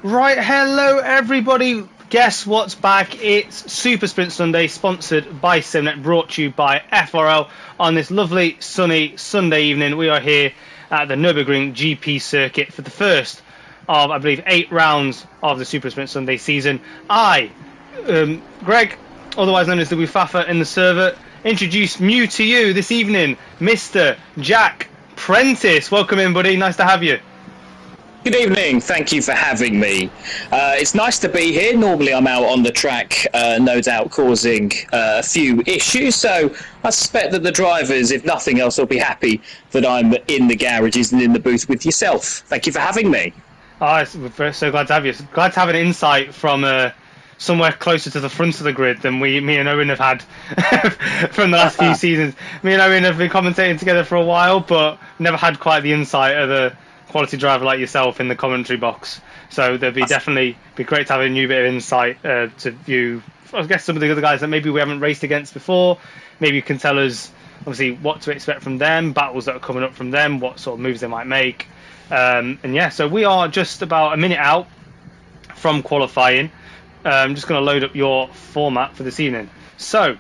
Right, hello everybody. Guess what's back? It's Super Sprint Sunday, sponsored by SimNet, brought to you by FRL. On this lovely sunny Sunday evening, we are here at the Nurburgring GP circuit for the first of, I believe, 8 rounds of the Super Sprint Sunday season. Greg, otherwise known as the Wufafa in the server, introduce Mew to you this evening, Mr. Jack Prentice. Welcome in, buddy. Nice to have you. Good evening, thank you for having me. It's nice to be here. Normally I'm out on the track, no doubt causing a few issues, so I suspect that the drivers, if nothing else, will be happy that I'm in the garages and in the booth with yourself. Thank you for having me. We're so glad to have you. Glad to have an insight from somewhere closer to the front of the grid than me and Owen have had from the last few seasons. Me and Owen have been commentating together for a while, but never had quite the insight of the quality driver like yourself in the commentary box. So there'd be definitely be great to have a new bit of insight to view, I guess, some of the other guys that maybe we haven't raced against before. Maybe you can tell us obviously what to expect from them, battles that are coming up from them, what sort of moves they might make. And yeah, so we are just about a minute out from qualifying. I'm just going to load up your format for this evening. So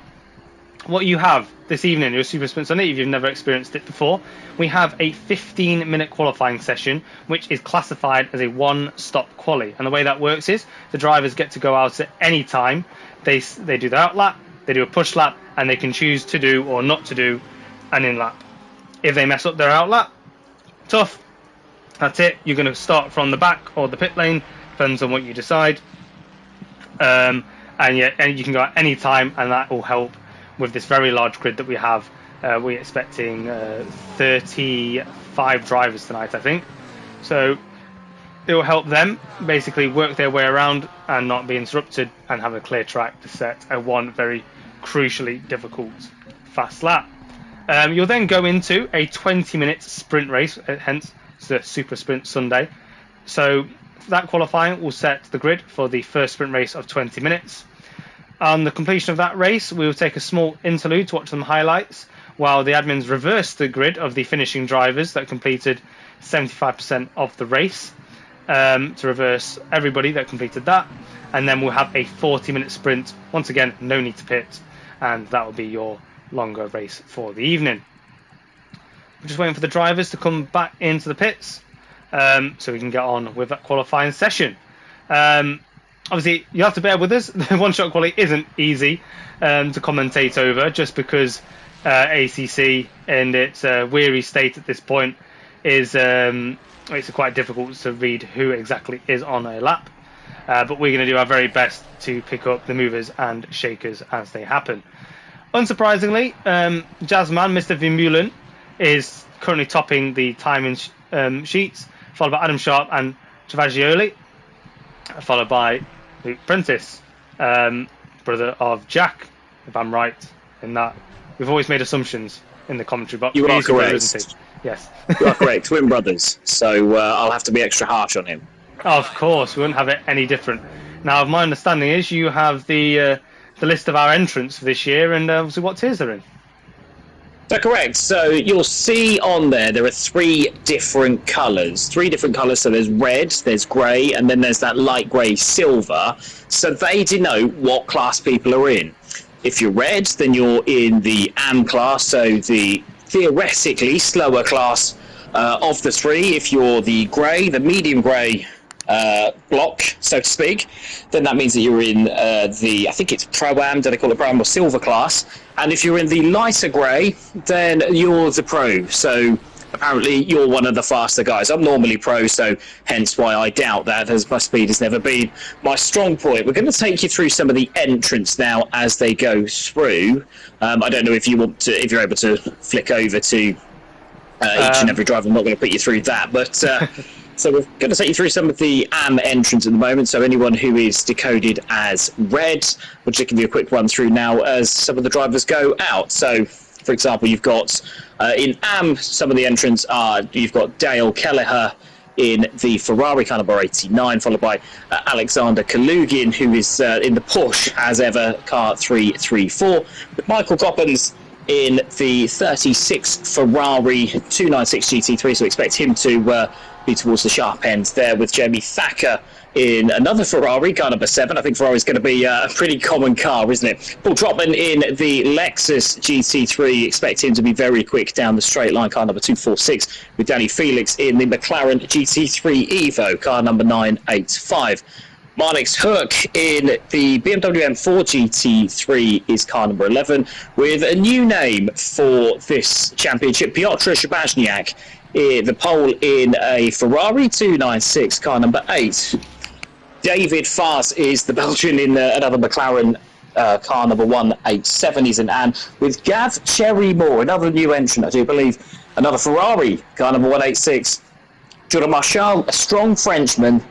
what you have this evening, your Super Sprint Sunday, if you've never experienced it before, we have a 15-minute qualifying session, which is classified as a one-stop quali. And the way that works is the drivers get to go out at any time. They do the out lap, they do a push lap, and they can choose to do or not to do an in lap. If they mess up their out lap, tough. That's it. You're going to start from the back or the pit lane, depends on what you decide. And you can go at any time, and that will help with this very large grid that we have. We're expecting 35 drivers tonight, I think. So it will help them basically work their way around and not be interrupted and have a clear track to set a one very crucially difficult fast lap. You'll then go into a 20-minute sprint race, hence the Super Sprint Sunday. So that qualifying will set the grid for the first sprint race of 20 minutes. On the completion of that race, we will take a small interlude to watch some highlights while the admins reverse the grid of the finishing drivers that completed 75% of the race, to reverse everybody that completed that. And then we'll have a 40-minute sprint. Once again, no need to pit, and that will be your longer race for the evening. We're just waiting for the drivers to come back into the pits so we can get on with that qualifying session. Obviously, you have to bear with us. The one-shot quali isn't easy to commentate over, just because ACC in its weary state at this point makes it quite difficult to read who exactly is on a lap. But we're going to do our very best to pick up the movers and shakers as they happen. Unsurprisingly, Jazzman, Mr. Vermeulen, is currently topping the timing sheets, followed by Adam Sharp and Travaggioli, followed by Luke Prentice, brother of Jack, if I'm right in that. We've always made assumptions in the commentary box. You are correct. Yes. You are correct, twin brothers, so I'll have to be extra harsh on him. Of course, we wouldn't have it any different. Now, my understanding is you have the list of our entrants for this year, and obviously what tiers they're in. So correct. So you'll see on there are three different colours. So there's red, there's grey, and then there's that light grey silver. So they denote what class people are in. If you're red, then you're in the AM class, so the theoretically slower class of the three. If you're the grey, the medium grey block, so to speak, then that means that you're in I think it's Pro-Am, do they call it Pro-Am or Silver class? And if you're in the lighter grey, then you're the Pro. So apparently you're one of the faster guys. I'm normally Pro, so hence why I doubt that, as my speed has never been my strong point. We're going to take you through some of the entrants now as they go through. I don't know if you're able to flick over to each and every driver. I'm not going to put you through that, but so we're going to take you through some of the AM entrants at the moment. So anyone who is decoded as red, we'll just give you a quick run through now as some of the drivers go out. So, for example, you've got in AM, some of the entrants are, you've got Dale Kelleher in the Ferrari car number 89, followed by Alexander Kalugin, who is in the Porsche, as ever, car 334. With Michael Coppens in the 36 Ferrari 296 GT3, so expect him to be towards the sharp end there, with Jamie Thacker in another Ferrari, car number 7. I think Ferrari's going to be a pretty common car, isn't it? Paul Trotman in the Lexus GT3, expect him to be very quick down the straight line, car number 246, with Danny Felix in the McLaren GT3 Evo, car number 985. Marnix Hook in the BMW M4 GT3 is car number 11, with a new name for this championship, Piotr Shabazniak, the pole in a Ferrari 296, car number 8. David Fars is the Belgian in another McLaren car number 187. He's in Anne, with Gav Cherry Moore, another new entrant, I do believe, another Ferrari car number 186. Jordan Marchal, a strong Frenchman,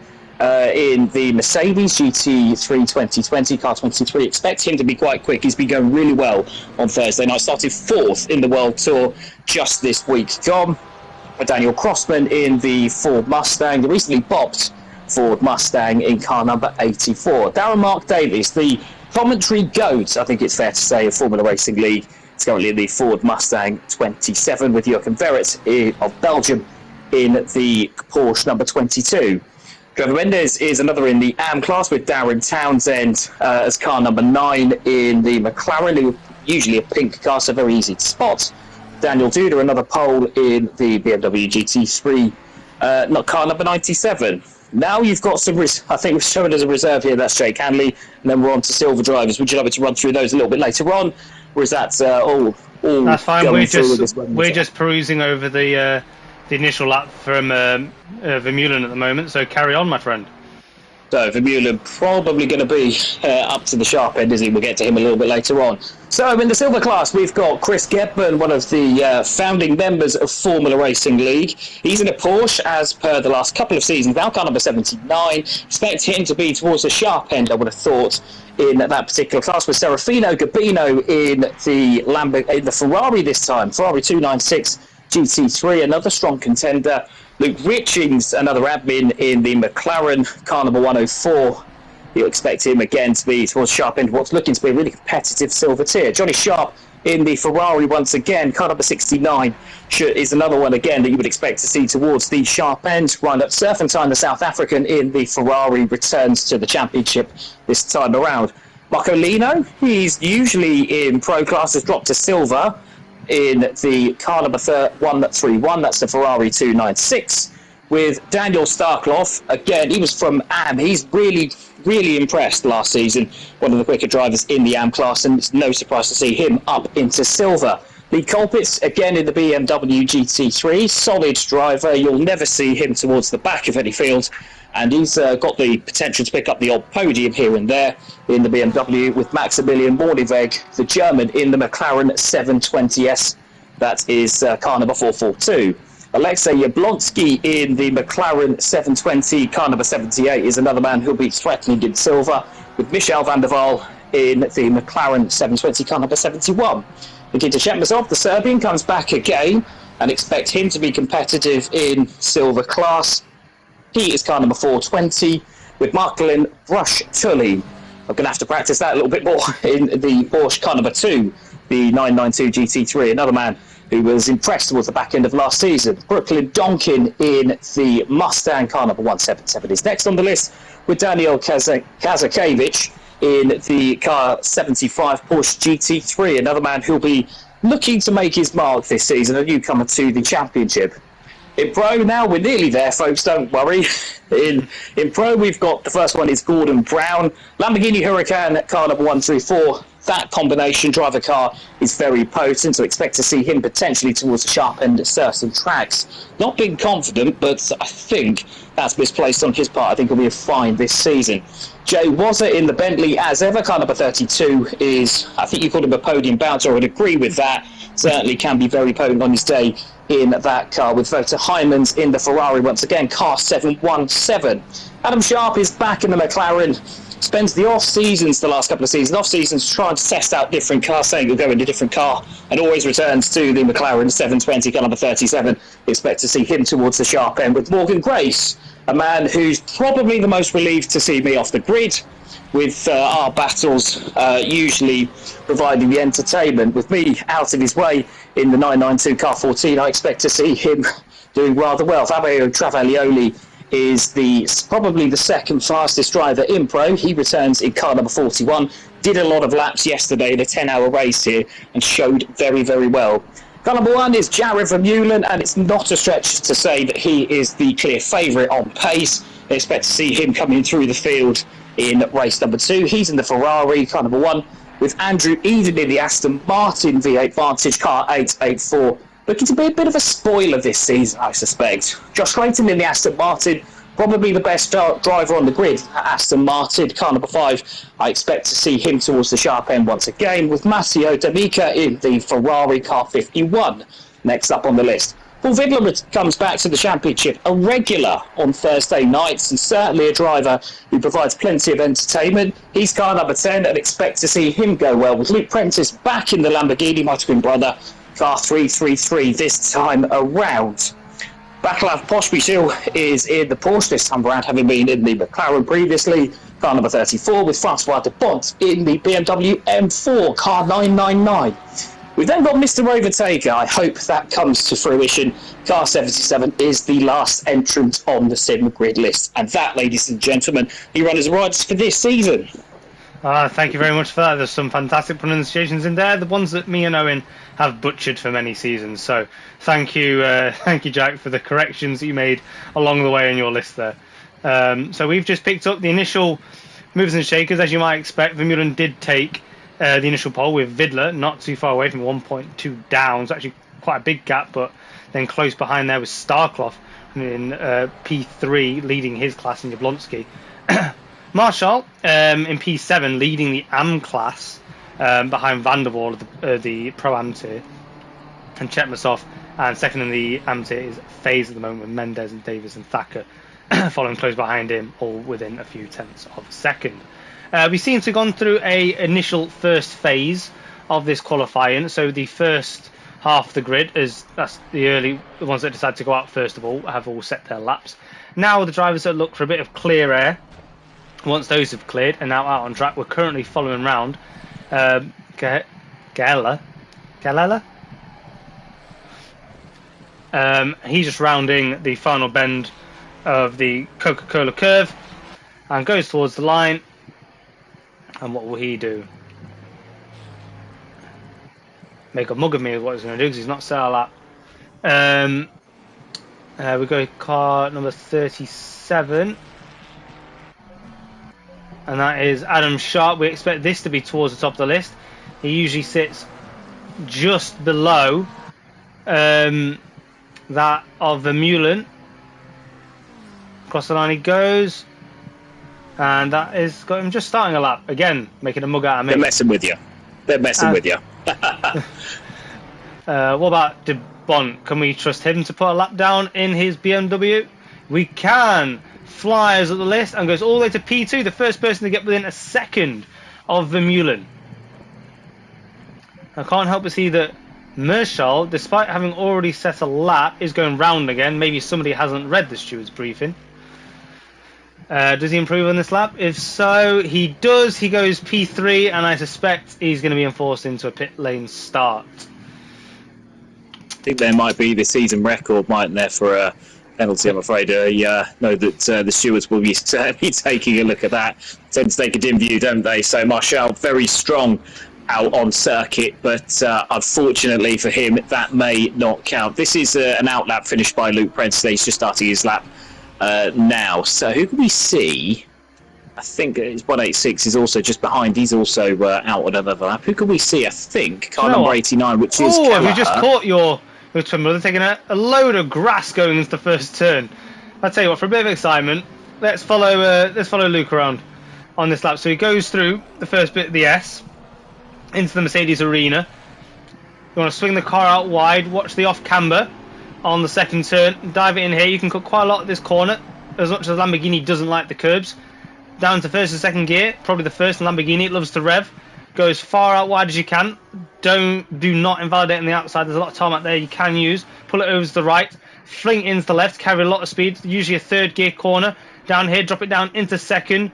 in the Mercedes GT3 2020, car 23. Expect him to be quite quick. He's been going really well on Thursday night. Started 4th in the World Tour just this week gone. Daniel Crossman in the Ford Mustang, the recently bopped Ford Mustang in car number 84. Darren Mark Davies, the commentary GOAT, I think it's fair to say, of Formula Racing League. It's currently in the Ford Mustang 27, with Joachim Verret of Belgium in the Porsche number 22. Trevor Mendes is another in the AM class, with Darren Townsend as car number 9 in the McLaren, usually a pink car, so very easy to spot. Daniel Duda, another pole in the BMW GT3, not car number 97. Now you've got some, I think we've shown as a reserve here, that's Jake Hanley, and then we're on to silver drivers. Would you like me to run through those a little bit later on, or is that all That's fine, we're just perusing over the the initial lap from Vermeulen at the moment, so carry on, my friend. So Vermeulen probably going to be up to the sharp end, isn't he? We'll get to him a little bit later on. So in the silver class, we've got Chris Gedman, one of the founding members of Formula Racing League. He's in a Porsche, as per the last couple of seasons, now car number 79. Expect him to be towards the sharp end, I would have thought, in that particular class, with Serafino Gabino in the Ferrari this time, Ferrari 296 GT3, another strong contender. Luke Richings, another admin in the McLaren car number 104. You'll expect him again to be towards sharp end, what's looking to be a really competitive silver tier. Johnny Sharp in the Ferrari once again, car number 69, is another one again that you would expect to see towards the sharp end. Ryan Serpentine, the South African in the Ferrari, returns to the championship this time around. Marco Lino, he's usually in pro class, has dropped to silver in the car number 131, that's the Ferrari 296, with Daniel Starkloff. Again, he was from AM. He's really impressed last season, one of the quicker drivers in the AM class, and it's no surprise to see him up into silver. Lee Colpitts, again in the BMW GT3, solid driver. You'll never see him towards the back of any field, and he's got the potential to pick up the odd podium here and there in the BMW, with Maximilian Morniveg, the German, in the McLaren 720S. That is car number 442. Alexei Yablonsky in the McLaren 720, car number 78, is another man who'll be threatening in silver, with Michel van der Waal in the McLaren 720, car number 71. Nikita Shemazov, the Serbian, comes back again, and expect him to be competitive in silver class. He is car number 420, with Marcelin Brush-Tully. I'm going to have to practice that a little bit more in the Porsche car number 2, the 992 GT3, another man who was impressed towards the back end of last season. Brooklyn Donkin in the Mustang car number 177 is next on the list, with Daniel Kazakevich in the car 75 Porsche GT3, another man who'll be looking to make his mark this season, a newcomer to the championship. In Pro now, we're nearly there, folks, don't worry. In Pro, we've got, the first one is Gordon Brown, Lamborghini Huracan car number 134. That combination driver car is very potent, so expect to see him potentially towards the sharp end at certain tracks. Not being confident, but I think that's misplaced on his part. I think he'll be fine this season. Jay Wazza in the Bentley, as ever, car number 32 is, I think you called him a podium bouncer. I would agree with that. Certainly can be very potent on his day in that car, with Wouter Heymans in the Ferrari once again, car 717. Adam Sharp is back in the McLaren. Spends the off-seasons, the last couple of seasons, off-seasons trying to test out different cars, saying he'll go in a different car, and always returns to the McLaren 720, car number 37. Expect to see him towards the sharp end, with Morgan Grace, a man who's probably the most relieved to see me off the grid. with our battles usually providing the entertainment. With me out of his way in the 992 Car 14, I expect to see him doing rather well. Fabio Travaglioli is probably the second fastest driver in Pro. He returns in car number 41. Did a lot of laps yesterday in a 10-hour race here and showed very, very well. Car number 1 is Jared Vermeulen, and it's not a stretch to say that he is the clear favourite on pace. I expect to see him coming through the field in race number 2. He's in the Ferrari, car number 1, with Andrew Eden in the Aston Martin V8 Vantage, car 884. Looking to be a bit of a spoiler this season, I suspect. Josh Clayton in the Aston Martin, probably the best driver on the grid at Aston Martin, car number 5. I expect to see him towards the sharp end once again, with Matteo D'Amica in the Ferrari, car 51. Next up on the list. Paul Vidler comes back to the championship, a regular on Thursday nights, and certainly a driver who provides plenty of entertainment. He's car number 10, and expect to see him go well, with Luke Prentice back in the Lamborghini, my twin brother, car 333 this time around. Václav Pospisil is in the Porsche this time around, having been in the McLaren previously, car number 34, with Francois de Bont in the BMW M4, car 999. We've then got Mr. Overtaker. I hope that comes to fruition. Car 77 is the last entrant on the Sim grid list. And that, ladies and gentlemen, the runners rides for this season. Thank you very much for that. There's some fantastic pronunciations in there, the ones that me and Owen have butchered for many seasons. So thank you, Jack, for the corrections that you made along the way in your list there. So we've just picked up the initial movers and shakers. As you might expect, Vermeulen did take the initial pole, with Vidler not too far away from 1.2 down. It's actually quite a big gap, but then close behind there was Starclough in P3 leading his class in Jablonski. Marshall in P7 leading the AM class behind Van der Waal of the Pro-Am tier, and Chetmasov, and second in the AM tier is FaZe at the moment, with Mendes and Davis and Thacker following close behind him, all within a few tenths of a second. We seem to have gone through a initial first phase of this qualifying. So the first half of the grid, that's the ones that decide to go out first of all, have all set their laps. Now the drivers that look for a bit of clear air, once those have cleared and now out on track, we're currently following round Galella. He's just rounding the final bend of the Coca-Cola curve and goes towards the line. And what will he do? Make a mug of me is what he's going to do, because he's not set a lap. We go car number 37. And that is Adam Sharp. We expect this to be towards the top of the list. He usually sits just below that of Vermeulen. Across the line he goes. And that is got him just starting a lap. Again, making a mug out of me. They're messing with you. What about De Bont? Can we trust him to put a lap down in his BMW? We can. Flies up the list and goes all the way to P2. The first person to get within a second of Vermeulen. I can't help but see that Marshall, despite having already set a lap, is going round again. Maybe somebody hasn't read the steward's briefing. Does he improve on this lap? If so, he does. He goes P3, and I suspect he's going to be enforced into a pit lane start. I think there might be the season record, mightn't there, for a penalty, I'm afraid. I know that the stewards will be certainly taking a look at that. Tend to take a dim view, don't they? So Marshall, very strong out on circuit, but unfortunately for him, that may not count. This is an outlap finished by Luke Prentice. He's just starting his lap now. So who can we see? I think it's 186 is also just behind. He's also out on another lap. Who can we see? I think car number 89, which is Kelleher. Have you just caught your twin brother taking a load of grass going into the first turn? I'll tell you what, for a bit of excitement, let's follow Luke around on this lap. So he goes through the first bit of the S into the Mercedes arena. You want to swing the car out wide, watch the off camber on the second turn, dive it in here. You can cut quite a lot at this corner, as much as the Lamborghini doesn't like the curbs. Down to first and second gear, probably the first Lamborghini. It loves to rev. Goes far out wide as you can. Do not invalidate on the outside. There's a lot of tarmac there you can use. Pull it over to the right. Fling into the left. Carry a lot of speed. Usually a third gear corner. Down here, drop it down into second.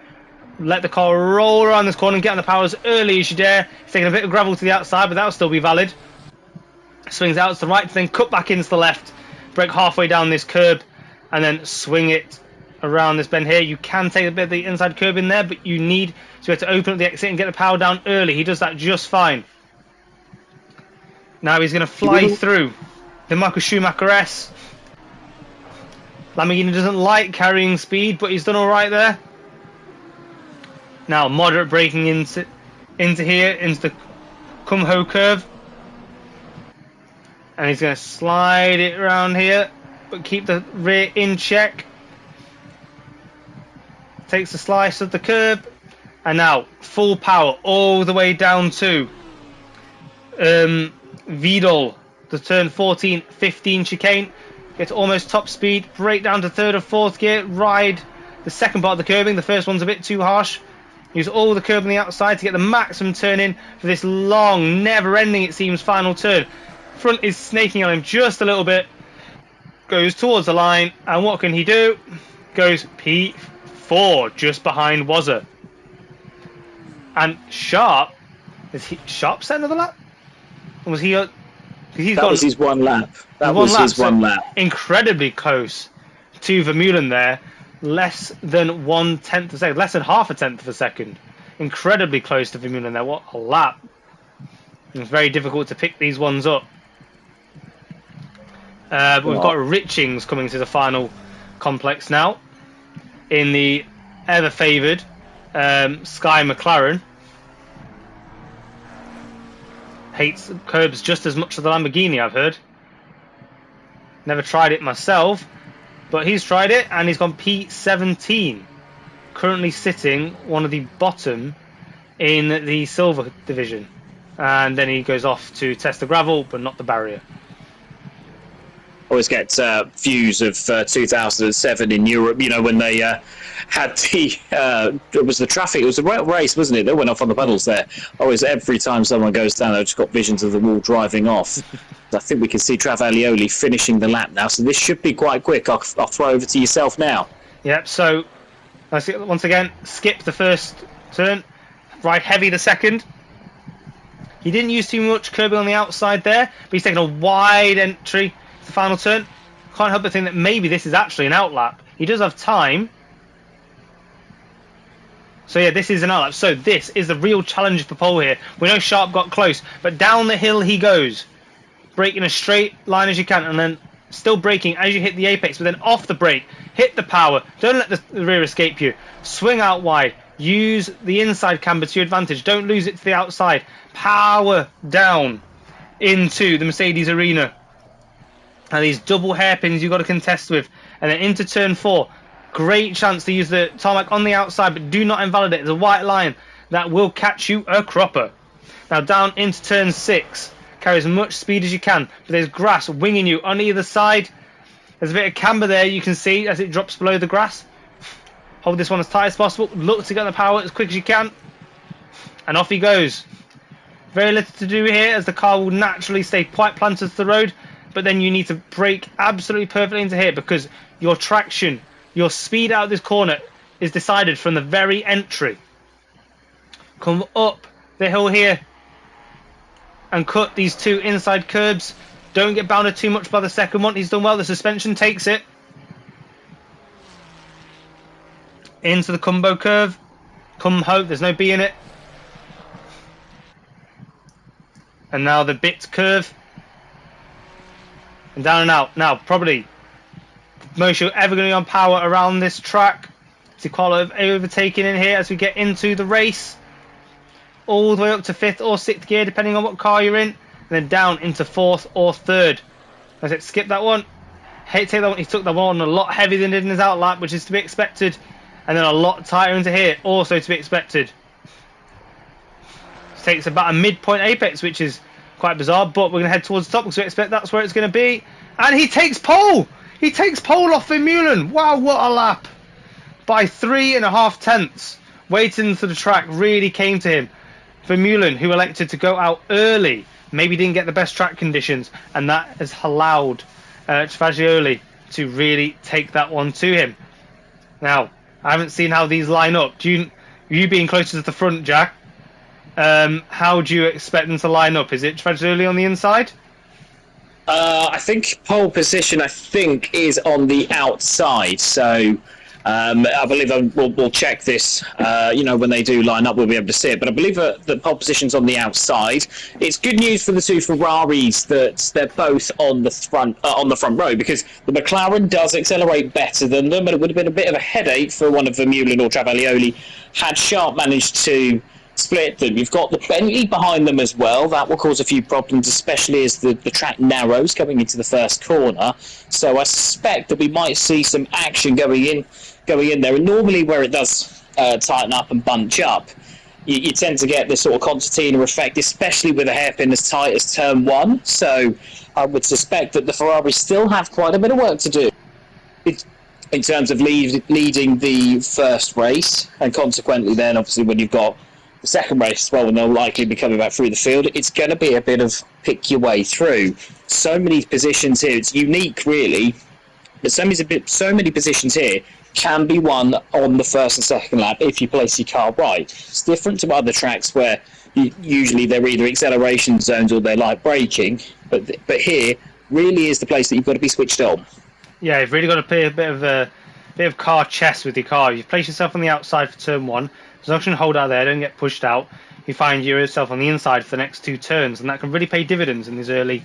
let the car roll around this corner and get on the power as early as you dare. He's taking a bit of gravel to the outside, but that'll still be valid. Swings out to the right, then cut back into the left, brake halfway down this curb, and then swing it around this bend here. You can take a bit of the inside curb in there, but you need to be able to open up the exit and get the power down early. He does that just fine. Now he's going to fly through the Michael Schumacher S. Lamborghini doesn't like carrying speed, but he's done all right there. Now moderate braking into here, into the come-ho curve. And he's going to slide it around here, but keep the rear in check. Takes a slice of the curb. And now, full power all the way down to Vidal, the turn 14, 15 chicane. Get to almost top speed, brake down to third or fourth gear, ride the second part of the curbing. The first one's a bit too harsh. Use all the curb on the outside to get the maximum turn in for this long, never-ending, it seems, final turn. Front is snaking on him just a little bit. Goes towards the line, and what can he do? Goes P4, just behind Wazza. And Sharp, is he Sharp set another lap? Or was he? That was his one lap. That was his one lap. Incredibly close to Vermeulen there. Less than 1/10 of a second, less than half a tenth of a second. Incredibly close to Vermeulen there. What a lap! It's very difficult to pick these ones up. But we've got Richings coming to the final complex now in the ever-favoured Sky McLaren. Hates curbs just as much as the Lamborghini, I've heard. Never tried it myself, but he's tried it and he's gone P17. Currently sitting one of the bottom in the silver division. And then he goes off to test the gravel, but not the barrier. Always get views of 2007 in Europe, you know, when they had it was the traffic, it was a race, wasn't it? They went off on the puddles there. Always, every time someone goes down, I've just got visions of the wall driving off. I think we can see Travaglioli finishing the lap now, so this should be quite quick. I'll throw over to yourself now. Yep, so once again, skip the first turn, ride heavy the second. He didn't use too much curbing on the outside there, but he's taken a wide entry to the final turn. Can't help but think that maybe this is actually an outlap. He does have time. So yeah, this is an outlap. So this is the real challenge for pole here. We know Sharp got close, but down the hill he goes. Brake in a straight line as you can, and then still braking as you hit the apex, but then off the brake, hit the power. Don't let the rear escape you. Swing out wide. Use the inside camber to your advantage. Don't lose it to the outside. Power down into the Mercedes arena. And these double hairpins you've got to contest with. And then into turn 4. Great chance to use the tarmac on the outside, but do not invalidate. There's a white line that will catch you a cropper. Now down into turn 6. Carry as much speed as you can. But there's grass winging you on either side. There's a bit of camber there you can see as it drops below the grass. Hold this one as tight as possible. Look to get the power as quick as you can. And off he goes. Very little to do here as the car will naturally stay quite planted to the road. But then you need to brake absolutely perfectly into here because your traction, your speed out of this corner is decided from the very entry. Come up the hill here and cut these two inside curbs. Don't get bounded too much by the second one. He's done well. The suspension takes it. Into the combo curve. Come hope, there's no B in it. And now the bit curve. And down and out. Now, probably the most you're ever going to be on power around this track. See quite a lot of overtaking in here as we get into the race. All the way up to 5th or 6th gear, depending on what car you're in. And then down into 4th or 3rd. I said, skip that one. Hate to take that one. He took that one a lot heavier than he did in his outlap, which is to be expected. And then a lot tighter into here, also to be expected. This takes about a midpoint apex, which is quite bizarre, but we're going to head towards the top because we expect that's where it's going to be. And he takes pole! He takes pole off Vermeulen. Wow, what a lap. By 3.5 tenths. Waiting for the track really came to him. Vermeulen, who elected to go out early, maybe didn't get the best track conditions, and that has allowed Travaglioli to really take that one to him. Now, I haven't seen how these line up. Do You being closer to the front, Jack, how do you expect them to line up? Is it Tragioli on the inside? I think pole position, I think, is on the outside. So I believe we'll check this. When they do line up, we'll be able to see it. But I believe that pole position's on the outside. It's good news for the two Ferraris that they're both on the front row, because the McLaren does accelerate better than them, but it would have been a bit of a headache for one of Vermeulen or Travaglioli had Sharp managed to split them. You've got the Bentley behind them as well. That will cause a few problems, especially as the track narrows going into the first corner. So I suspect that we might see some action going in there. And normally where it does tighten up and bunch up, you tend to get this sort of concertina effect, especially with a hairpin as tight as turn one. So I would suspect that the Ferraris still have quite a bit of work to do in terms of leading the first race, and consequently then obviously when you've got the second race as well, when they'll likely be coming back through the field, it's going to be a bit of pick your way through. So many positions here, it's unique really, but so many positions here can be won on the first and second lap if you place your car right. It's different to other tracks where usually they're either acceleration zones or they're light braking, but here really is the place that you've got to be switched on. Yeah, you've really got to play a bit of car chess with your car. You place yourself on the outside for turn one. As long as you can hold out there, don't get pushed out, you find yourself on the inside for the next two turns, and that can really pay dividends in these early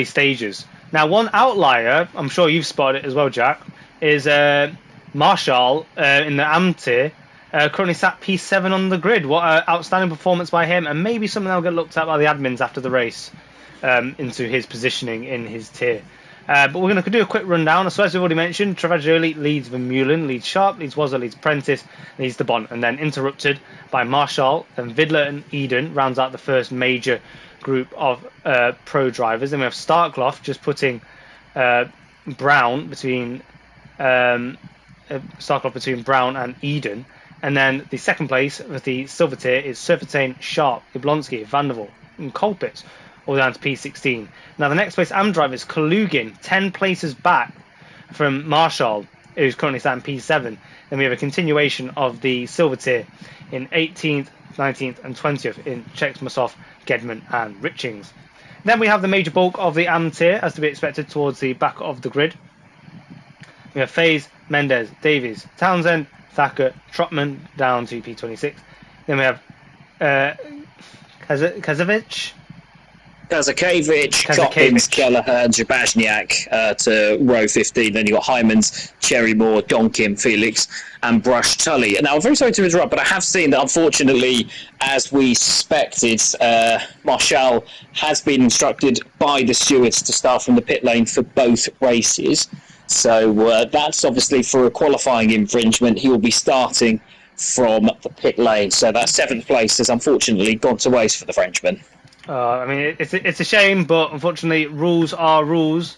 stages. Now, one outlier, I'm sure you've spotted it as well, Jack, is Marshall in the AM tier, currently sat P7 on the grid. What an outstanding performance by him, and maybe something that'll get looked at by the admins after the race into his positioning in his tier. But we're going to do a quick rundown. So as we've already mentioned, Travaglioli leads Vermeulen, leads Sharp, leads Wazza, leads Prentice, leads the Bond, and then interrupted by Marshall. Then Vidler and Eden rounds out the first major group of pro drivers. Then we have Starkloff just putting Brown between Brown and Eden. And then the second place with the silver tier is Surfatane, Sharp, Jablonski, Vandervoort, and Colpitts, all down to P16. Now, the next place AM driver is Kalugin, 10 places back from Marshall, who's currently sat in P7. Then we have a continuation of the silver tier in 18th, 19th, and 20th in Cheksmasov, Gedman, and Richings. Then we have the major bulk of the AM tier, as to be expected, towards the back of the grid. We have Faze, Mendez, Davies, Townsend, Thacker, Trotman, down to P26. Then we have Kazakevich, Coppins, Kelleher, Jabashniak to row 15. Then you've got Hymans, Cherrymore, Donkin, Felix, and Brush Tully. Now, I'm very sorry to interrupt, but I have seen that, unfortunately, as we suspected, Marshall has been instructed by the stewards to start from the pit lane for both races. So that's obviously for a qualifying infringement. He will be starting from the pit lane. So that 7th place has unfortunately gone to waste for the Frenchman. I mean, it's a shame, but unfortunately, rules are rules.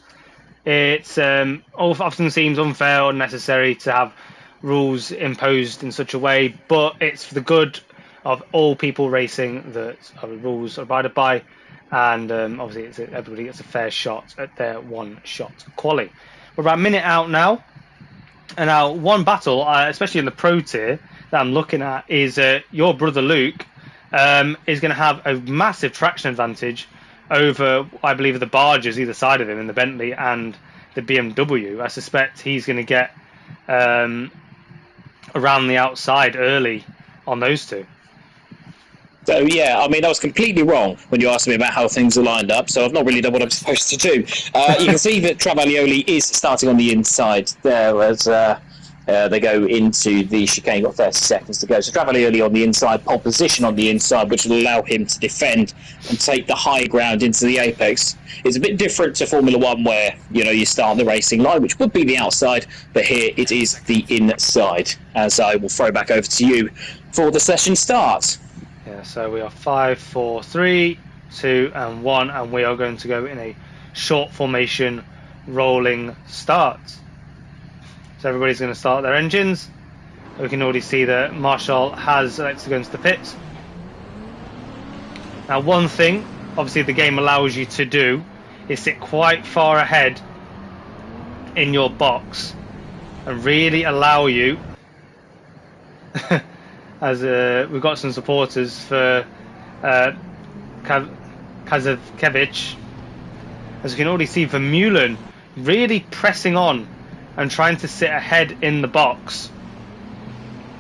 It's often seems unfair or unnecessary to have rules imposed in such a way, but it's for the good of all people racing that the rules are abided by, and obviously everybody gets a fair shot at their one-shot quali. We're about a minute out now, and now one battle, especially in the pro tier, that I'm looking at is your brother Luke. Is going to have a massive traction advantage over, I believe, the barges either side of him in the Bentley and the BMW. I suspect he's going to get around the outside early on those two. So, yeah, I mean, I was completely wrong when you asked me about how things are lined up, so I've not really done what I'm supposed to do. You can see that Travaglioli is starting on the inside there as they go into the chicane. Got 30 seconds to go. So Travaglioli on the inside, pole position on the inside, which will allow him to defend and take the high ground into the apex. It's a bit different to Formula One where, you start the racing line, which would be the outside, but here it is the inside. As I will throw back over to you for the session start. Yeah, so we are 5, 4, 3, 2, and 1, and we are going to go in a short formation rolling start. So everybody's going to start their engines. We can already see that Marshall has elected to go into the pits. Now, one thing, obviously, the game allows you to do is sit quite far ahead in your box and really allow you as we've got some supporters for Kazakevich. As you can already see, Vermeulen really pressing on and trying to sit ahead in the box,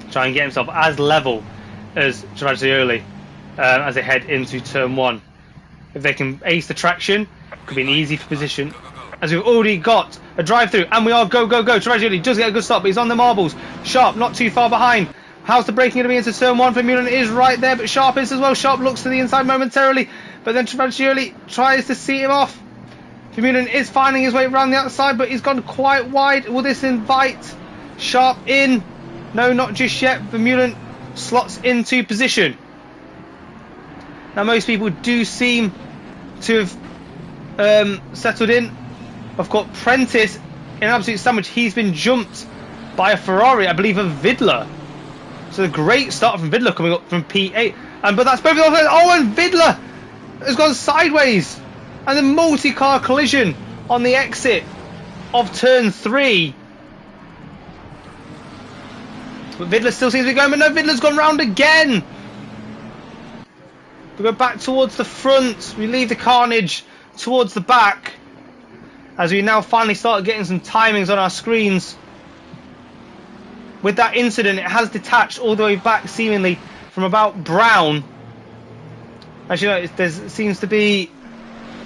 try and get himself as level as Travaglioli as they head into turn 1. If they can ace the traction, it could be an easy position, as we've already got a drive through, and we are go. Travaglioli does get a good stop, but he's on the marbles. Sharp not too far behind. How's the braking going to be into turn 1? Vermeulen is right there, but Sharp is as well. Sharp looks to the inside momentarily, but then Travaglioli tries to see him off. Vermeulen is finding his way around the outside, but he's gone quite wide. Will this invite Sharp in? No, not just yet. Vermeulen slots into position. Now, most people do seem to have settled in. I've got Prentice in an absolute sandwich. He's been jumped by a Ferrari, I believe, of Vidler. So a great start from Vidler coming up from P8. But that's both of them. Oh, and Vidler has gone sideways. And the multi-car collision on the exit of turn 3. But Vidler still seems to be going, but no, Vidler's gone round again. We go back towards the front. We leave the carnage towards the back, as we now finally start getting some timings on our screens. With that incident, it has detached all the way back, seemingly, from about Brown. Actually, no, there seems to be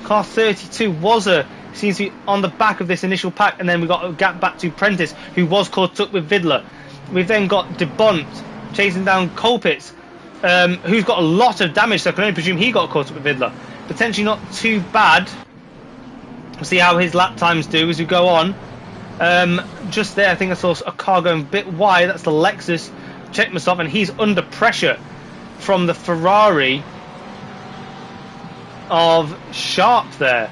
car 32, Wazza, seems to be on the back of this initial pack, and then we got a gap back to Prentice, who was caught up with Vidler. We've then got De Bont chasing down Colpitts, who's got a lot of damage, so I can only presume he got caught up with Vidler. Potentially not too bad. We'll see how his lap times do as we go on. Just there, I think I saw a car going a bit wide. That's the Lexus. Check myself, and he's under pressure from the Ferrari of Sharp there.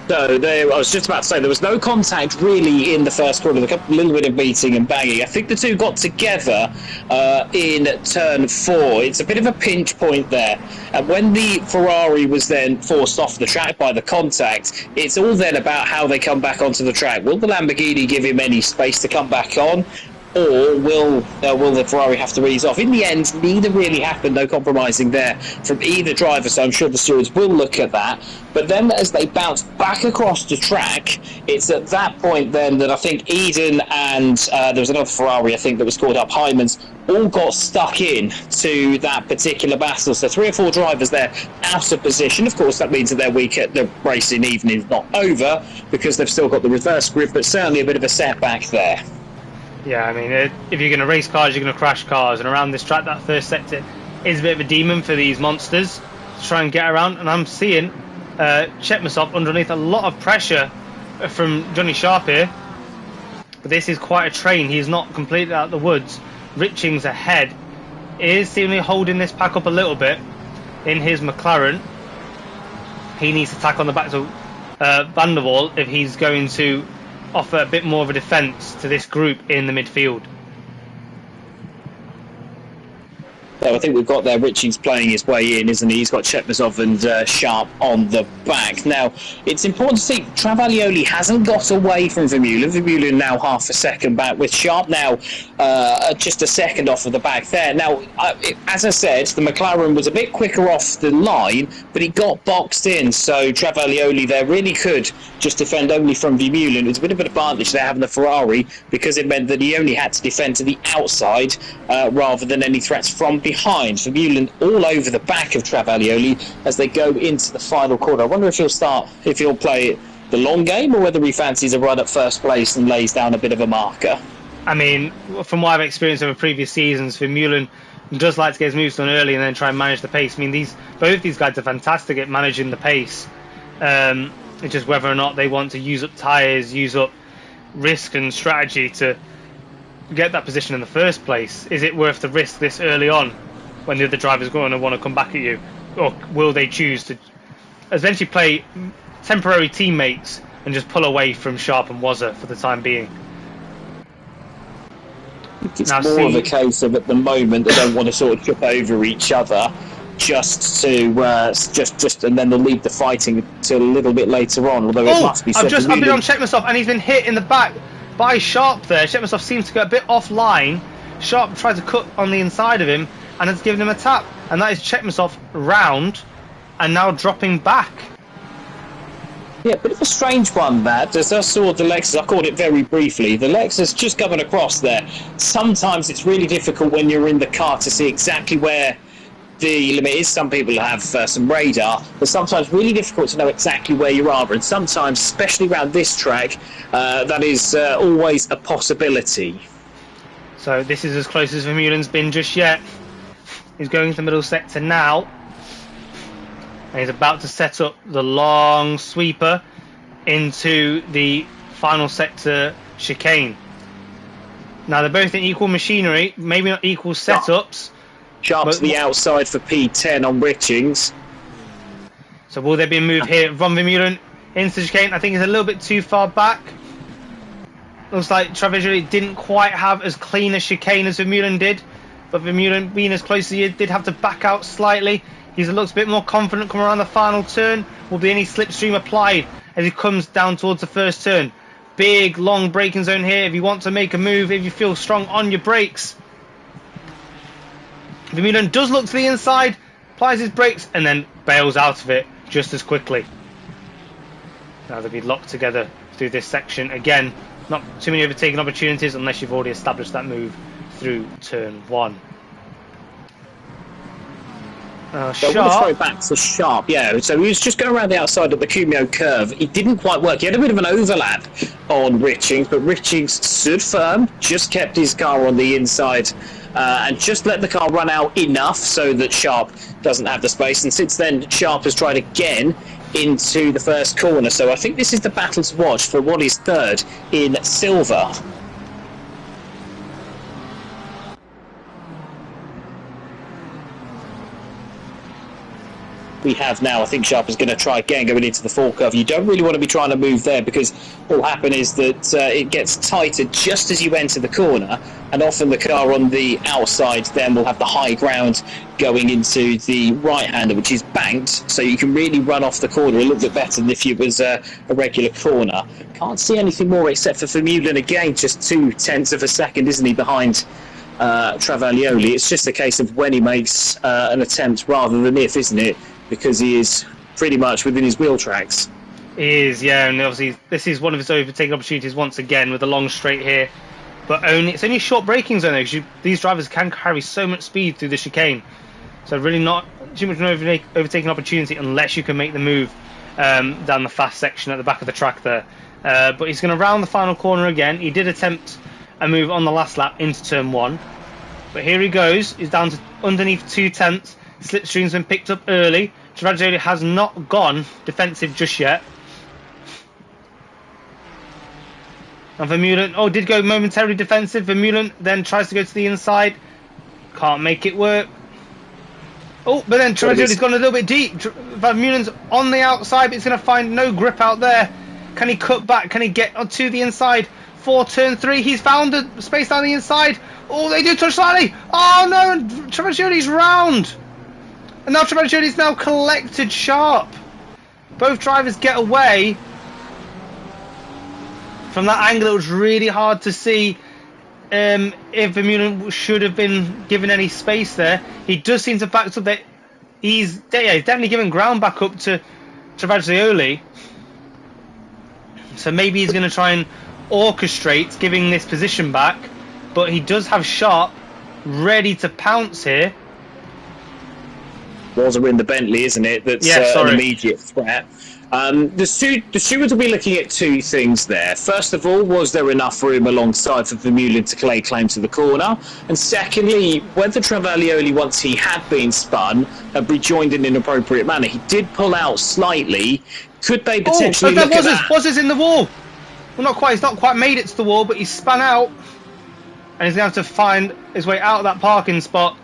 So I was just about to say, there was no contact really in the first quarter. A little bit of beating and banging. I think the two got together in turn 4. It's a bit of a pinch point there. And when the Ferrari was then forced off the track by the contact, it's all then about how they come back onto the track. Will the Lamborghini give him any space to come back on? Or will the Ferrari have to ease off? In the end, neither really happened. No compromising there from either driver, so I'm sure the stewards will look at that. But then as they bounce back across the track, it's at that point then that I think Eden and there was another Ferrari, I think, that was caught up, Hyman's, all got stuck in to that particular battle. So 3 or 4 drivers there out of position. Of course, that means that the racing evening is not over because they've still got the reverse grid, but certainly a bit of a setback there. Yeah, I mean, if you're going to race cars, you're going to crash cars, and around this track, that first sector is a bit of a demon for these monsters to try and get around. And I'm seeing Chetmasov underneath a lot of pressure from Johnny Sharp here, but this is quite a train. He's not completely out of the woods. Richings ahead is seemingly holding this pack up a little bit in his McLaren. He needs to tack on the back to Van der Waal if he's going to offer a bit more of a defence to this group in the midfield. So I think we've got there Richings playing his way in, isn't he? He's got Chetmasov and Sharp on the back. Now, it's important to see Travaglioli hasn't got away from Vermeulen. Vermeulen now half a second back, with Sharp now just a second off of the back there. Now, as I said, the McLaren was a bit quicker off the line, but he got boxed in, so Travaglioli there really could just defend only from Vermeulen. It's a bit of an advantage there having the Ferrari, because it meant that he only had to defend to the outside rather than any threats from behind. Vermeulen all over the back of Travaglioli as they go into the final quarter. I wonder if he'll play the long game, or whether he fancies a run at first place and lays down a bit of a marker. I mean, from what I've experienced over previous seasons, Vermeulen does like to get his moves done early and then try and manage the pace. I mean, both these guys are fantastic at managing the pace. It's just whether or not they want to use up tyres, use up risk and strategy to get that position in the first place. Is it worth the risk this early on when the other driver's going to want to come back at you? Or will they choose to eventually play temporary teammates and just pull away from Sharp and Wazza for the time being? It's more of a case of, at the moment, they don't want to sort of trip over each other just to and then they'll leave the fighting till a little bit later on, although it must be said. I've been on Chetmasov, and he's been hit in the back by Sharp there. Chetmasov seems to go a bit offline, Sharp tried to cut on the inside of him and has given him a tap. And that is Chekmasov round and now dropping back. Yeah, bit of a strange one, that. As I saw the Lexus, I called it very briefly, the Lexus just coming across there. Sometimes it's really difficult when you're in the car to see exactly where the limit is. Some people have some radar, but sometimes really difficult to know exactly where you are. And sometimes, especially around this track, that is always a possibility. So this is as close as Vermeulen's been just yet. He's going into the middle sector now. And he's about to set up the long sweeper into the final sector chicane. Now they're both in equal machinery, maybe not equal setups. Sharp to the outside for P10 on Richings. So will there be a move here from Vermeulen into the chicane? I think he's a little bit too far back. Looks like Traversari didn't quite have as clean a chicane as Vermeulen did. But Vermeulen, being as close as he did have to back out slightly. He looks a bit more confident coming around the final turn. Will be any slipstream applied as he comes down towards the first turn. Big, long braking zone here. If you want to make a move, if you feel strong on your brakes. Vermeulen does look to the inside, applies his brakes, and then bails out of it just as quickly. Now they'll be locked together through this section. Again, not too many overtaking opportunities unless you've already established that move through turn 1. So I'm going to throw it back to Sharp, yeah. So he was just going around the outside of the Cumio curve. It didn't quite work. He had a bit of an overlap on Richings, but Richings stood firm, just kept his car on the inside, and just let the car run out enough so that Sharp doesn't have the space. And since then, Sharp has tried again into the first corner. So I think this is the battle to watch for what is third in silver. We have now, I think Sharp is going to try again going into the four curve. You don't really want to be trying to move there because what will happen is that it gets tighter just as you enter the corner, and often the car on the outside then will have the high ground going into the right-hander, which is banked, so you can really run off the corner a little bit better than if it was a regular corner. Can't see anything more except for Vermeulen again, just 0.2 of a second, isn't he, behind Travaglioli. It's just a case of when he makes an attempt rather than if, isn't it? Because he is pretty much within his wheel tracks. He is, yeah, and obviously this is one of his overtaking opportunities once again with a long straight here. But it's only a short braking zone though, because these drivers can carry so much speed through the chicane. So really not too much of an overtaking opportunity unless you can make the move down the fast section at the back of the track there. But he's going to round the final corner again. He did attempt a move on the last lap into turn 1. But here he goes. He's down to underneath 0.2. Slipstream's been picked up early. Travaglioli has not gone defensive just yet. And Vermeulen, did go momentarily defensive. Vermeulen then tries to go to the inside. Can't make it work. But then Travaglioli's gone a little bit deep. Vermeulen's on the outside, but he's going to find no grip out there. Can he cut back? Can he get to the inside? For turn 3, he's found a space down the inside. They do touch slightly. Oh no, and Travaglioli's round. And now Travaglioli's now collected Sharp. Both drivers get away. From that angle, it was really hard to see if Vermeulen should have been given any space there. He does seem to back up that he's definitely giving ground back up to Travaglioli. So maybe he's going to try and orchestrate giving this position back. But he does have Sharp ready to pounce here. Walter in the Bentley, isn't it? That's an immediate threat. The stewards will be looking at two things there. First of all, was there enough room alongside for Vermeulen to lay claim to the corner? And secondly, whether Travaglioli, once he had been spun, had rejoined in an appropriate manner. He did pull out slightly. Could they potentially look at that? Was in the wall? Well, not quite. He's not quite made it to the wall, but he's spun out. And he's going to have to find his way out of that parking spot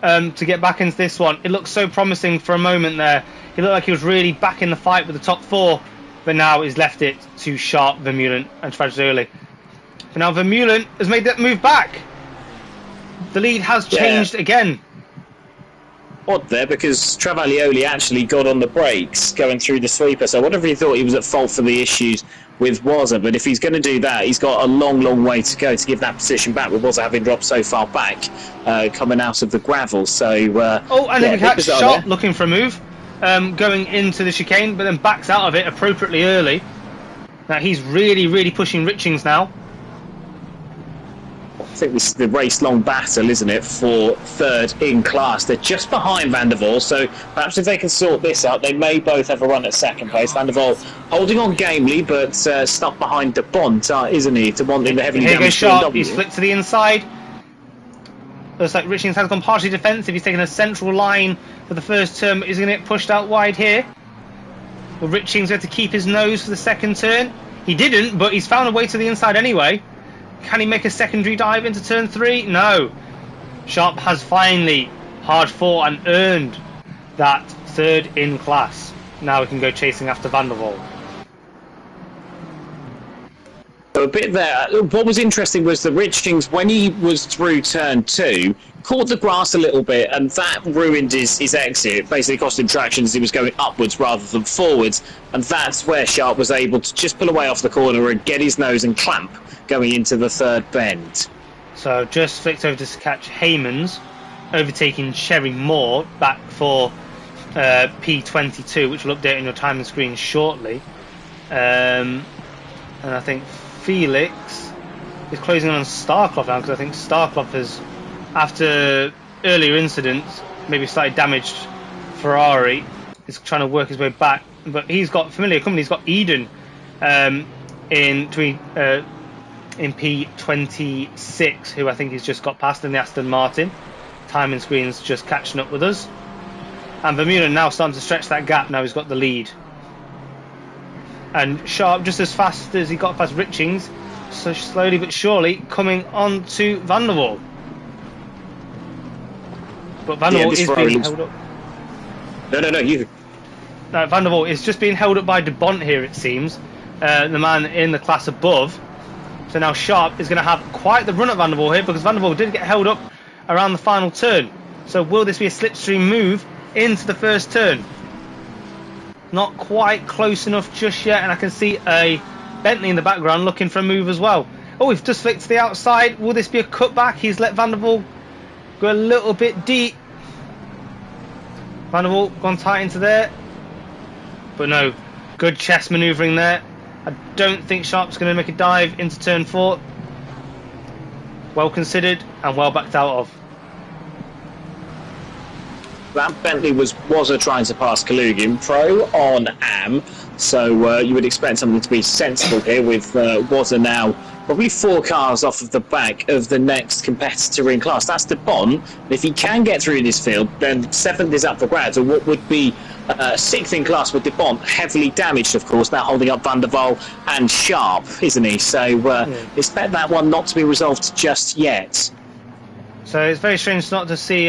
to get back into this one. It looked so promising for a moment there. He looked like he was really back in the fight with the top 4, but now he's left it to Sharp, Vermeulen and Travaglioli. But now Vermeulen has made that move back. The lead has changed again. odd there because Travaglioli actually got on the brakes going through the sweeper. So I wonder if he thought he was at fault for the issues with Wazza. But if he's going to do that, he's got a long, long way to go to give that position back with Wazza having dropped so far back coming out of the gravel. So and then we catch Sharp looking for a move, going into the chicane, but then backs out of it appropriately early. Now he's really, really pushing Richings now. I think this is the race-long battle, isn't it, for third in class. They're just behind Van der Waal, so perhaps if they can sort this out, they may both have a run at second place. Van der Waal holding on gamely, but stuck behind De Bont, isn't he? De Bont in the heavily damaged damaged Sharp. BMW. He's flicked to the inside. Looks like Richings has gone partially defensive. He's taken a central line for the first turn, but he's going to get pushed out wide here. Well, Richings had to keep his nose for the second turn. He didn't, but he's found a way to the inside anyway. Can he make a secondary dive into turn 3? No. Sharp has finally hard fought and earned that third in class. Now we can go chasing after Van der Waal. So a bit there. What was interesting was the Richings, when he was through turn 2, caught the grass a little bit, and that ruined his exit. Basically cost him traction as he was going upwards rather than forwards, and that's where Sharp was able to just pull away off the corner and get his nose and clamp going into the third bend. So just flicked over to catch Heymans, overtaking Sherry Moore back for P22, which will update on your timing screen shortly. And I think Felix is closing on Starclough now, because I think Starclough has, after earlier incidents, maybe slightly damaged Ferrari, is trying to work his way back. But he's got familiar company. He's got Eden in P26, who I think he's just got past in the Aston Martin. Timing screen's just catching up with us. And Vermeulen now starting to stretch that gap. Now he's got the lead. And Sharp, just as fast as he got past Richings, so slowly but surely coming on to Van der Waal. But Van der Waal is being held up. No, you. No, Van der Waal is just being held up by De Bont here, it seems. The man in the class above. So now Sharp is going to have quite the run at Van der Waal here, because Van der Waal did get held up around the final turn. So will this be a slipstream move into the first turn? Not quite close enough just yet, and I can see a Bentley in the background looking for a move as well. Oh, we've just flicked to the outside. Will this be a cutback? He's let Van der Waal go a little bit deep. Van der Waal gone tight into there. But no, good chest manoeuvring there. I don't think Sharp's going to make a dive into turn 4. Well considered and well backed out of. That Bentley was trying to pass Kalugin Pro on AM, so you would expect something to be sensible here with Wazza now probably 4 cars off of the back of the next competitor in class. That's De Bont. If he can get through this field, then 7th is up for grabs, or what would be 6th in class with De Bont, heavily damaged, of course, now holding up Van der Waal and Sharp, isn't he? So expect that one not to be resolved just yet. So it's very strange not to see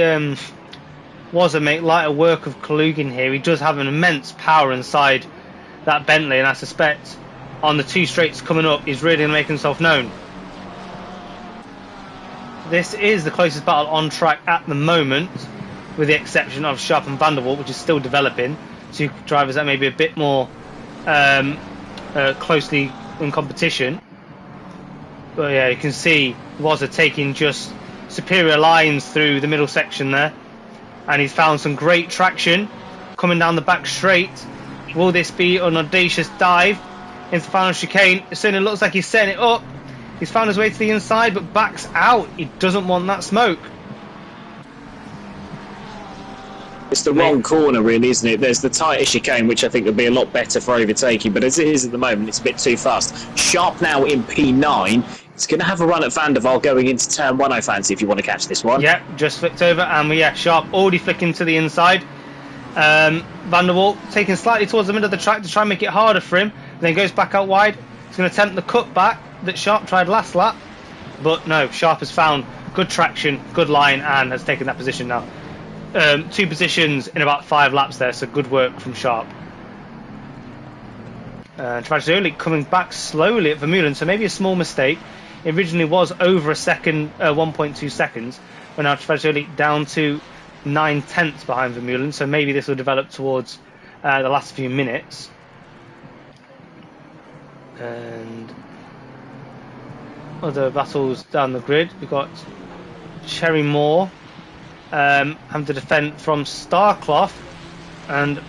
Wazza make lighter work of Kalugin here. He does have an immense power inside that Bentley, and I suspect on the 2 straights coming up he's really going to make himself known. This is the closest battle on track at the moment, with the exception of Sharp and Van der Waal, which is still developing. 2 drivers that may be a bit more closely in competition. But yeah, you can see Wazza taking just superior lines through the middle section there. And he's found some great traction coming down the back straight. Will this be an audacious dive into the final chicane? It certainly looks like he's setting it up. He's found his way to the inside, but backs out. He doesn't want that smoke. It's the wrong corner, really, isn't it? There's the tighter chicane, which I think would be a lot better for overtaking, but as it is at the moment, it's a bit too fast. Sharp now in P9. It's going to have a run at Van der Waal going into turn 1, I fancy, if you want to catch this one. Yeah, just flicked over, and Sharp already flicking to the inside. Van der Waal taking slightly towards the middle of the track to try and make it harder for him. Then goes back out wide. He's going to attempt the cutback that Sharp tried last lap. But no, Sharp has found good traction, good line, and has taken that position now. 2 positions in about 5 laps there, so good work from Sharp. Travaglioli coming back slowly at Vermeulen, so maybe a small mistake. It originally was over a second, 1.2 seconds, but now Travaglioli down to 9/10 behind Vermeulen, so maybe this will develop towards the last few minutes. And other battles down the grid. We've got Cherry Moore having to defend from Starclough, and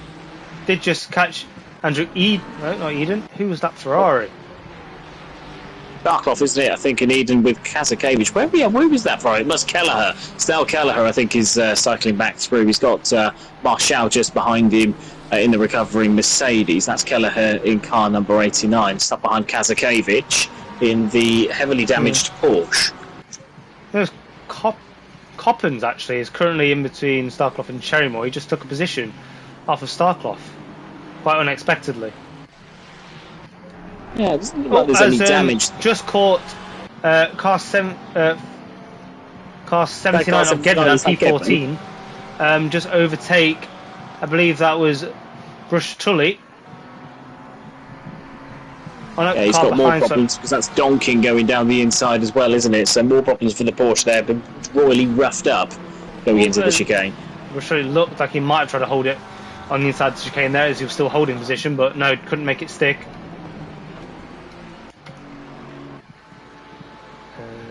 did just catch Andrew Eden. No, not Eden. Who was that Ferrari? Starclough, isn't it? I think in Eden with Kazakevich. Where was that from? It must Kelleher. Snell Kelleher, I think, is cycling back through. He's got Marshall just behind him in the recovering Mercedes. That's Kelleher in car number 89, stuck behind Kazakevich in the heavily damaged Porsche. There's Coppens actually is currently in between Starclough and Cherrymore. He just took a position off of Starclough quite unexpectedly. Yeah, it doesn't look like there's any damage. Just caught car 79 of Gedvin at P14. Just overtake, I believe that was Brush Tully. Yeah, he's got more problems because that's Donkin going down the inside as well, isn't it? So more problems for the Porsche there, but royally roughed up going into the chicane. Brush Tully looked like he might have tried to hold it on the inside of the chicane there as he was still holding position, but no, couldn't make it stick.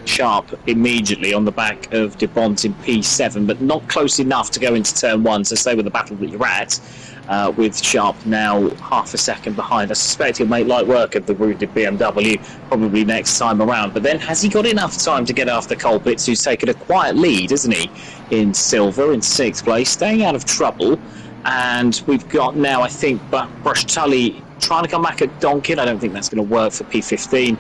Sharp immediately on the back of De Bont in P7, but not close enough to go into turn 1, so stay with the battle that you're at. With Sharp now half a second behind. I suspect he'll make light work of the wounded BMW probably next time around, but then has he got enough time to get after Colpitts, who's taken a quiet lead, isn't he, in silver in 6th place, staying out of trouble. And we've got now, I think, Brush Tully trying to come back at Donkin. I don't think that's going to work for P15,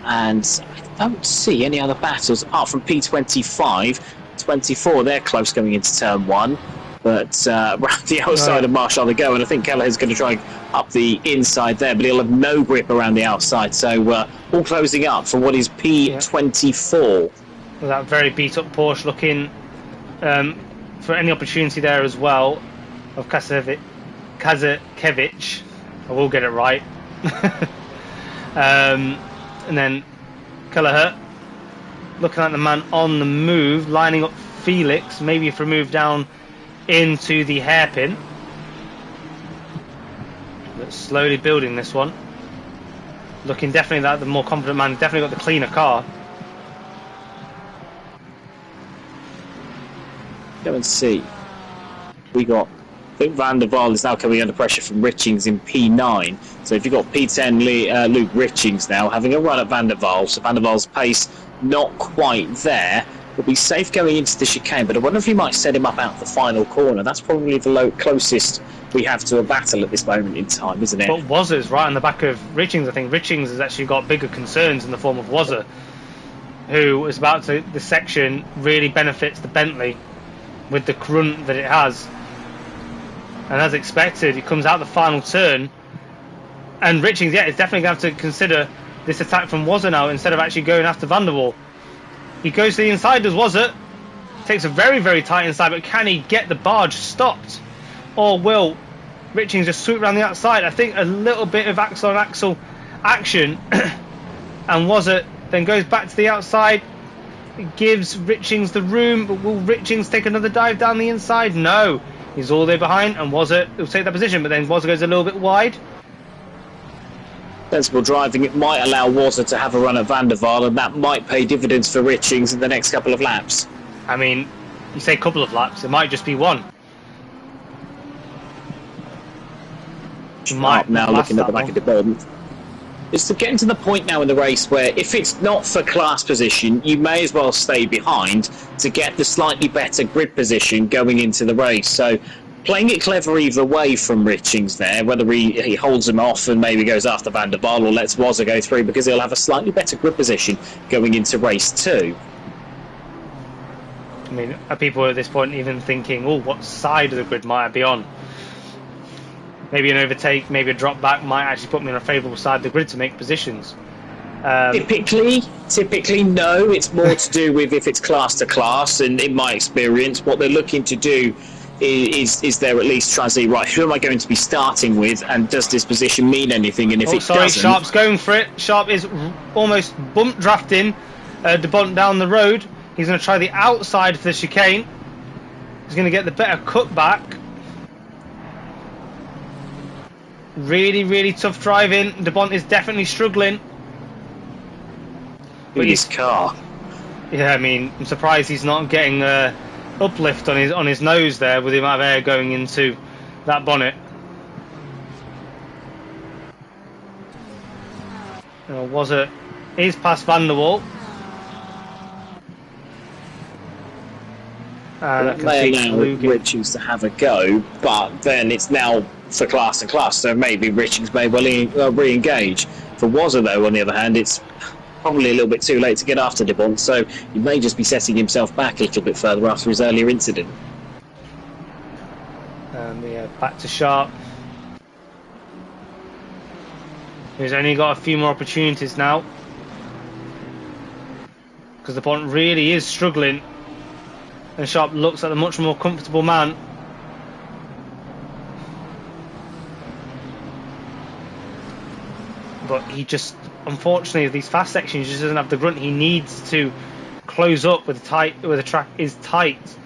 and I don't see any other battles apart from P25, 24. They're close going into turn 1, but around the outside of Marshall they go, and I think Kelleher's going to try up the inside there, but he'll have no grip around the outside, so all closing up for what is P24. With that very beat up Porsche looking for any opportunity there as well of Kazakevich. I will get it right. And then Kelleher looking at the man on the move, lining up Felix, maybe if we move down into the hairpin. But slowly building this one. Looking definitely like the more confident man, definitely got the cleaner car. Go and see. I think Van der Waal is now coming under pressure from Richings in P9. So if you've got P10 Luke Richings now having a run at Van der Waal, so Van der Waal's pace not quite there. Will be safe going into the chicane, but I wonder if he might set him up out the final corner. That's probably the closest we have to a battle at this moment in time, isn't it? But Wazza's right on the back of Richings. I think Richings has actually got bigger concerns in the form of Wazza, who is about to. The section really benefits the Bentley with the grunt that it has. And as expected, he comes out the final turn. And Richings, is definitely going to have to consider this attack from Wazza now instead of actually going after Van der Waal. He goes to the inside, does Wazza. Takes a very, very tight inside, but can he get the barge stopped? Or will Richings just swoop around the outside? I think a little bit of axle on axle action. And Wazza then goes back to the outside. Gives Richings the room, but will Richings take another dive down the inside? No. He's all the way behind, and Wazza will take that position, but then Wazza goes a little bit wide. Sensible driving, it might allow Wazza to have a run at Van der Waal, and that might pay dividends for Richings in the next couple of laps. I mean, you say couple of laps, it might just be one. Now looking at the back of the bottom. It's to getting to the point now in the race where if it's not for class position, you may as well stay behind to get the slightly better grid position going into the race. So playing it clever either way from Richings there, whether he holds him off and maybe goes after Van der Waal or lets Wazza go through, because he'll have a slightly better grid position going into race 2. I mean, are people at this point even thinking, oh, what side of the grid might I be on? Maybe an overtake, maybe a drop back might actually put me on a favourable side of the grid to make positions. Typically, no. It's more to do with if it's class to class, and in my experience, what they're looking to do is they're at least trying to say, right, who am I going to be starting with, and does this position mean anything? And if it doesn't, Sharp's going for it. Sharp is almost bump drafting De Bont down the road. He's going to try the outside for the chicane. He's going to get the better cutback. Really, really tough driving. DeBont is definitely struggling. But his car. Yeah, I mean, I'm surprised he's not getting uplift on his nose there with the amount of air going into that bonnet. Is past Van der Waal. And I can they see allow Richings to have a go, but then it's now for class and class, so maybe Richings may well re-engage. For Wazza, though, on the other hand, it's probably a little bit too late to get after DeBont, so he may just be setting himself back a little bit further after his earlier incident. Yeah, back to Sharp. He's only got a few more opportunities now, because DeBont really is struggling, and Sharp looks like a much more comfortable man. But he just, unfortunately, these fast sections, he just doesn't have the grunt. He needs to close up where the track is tight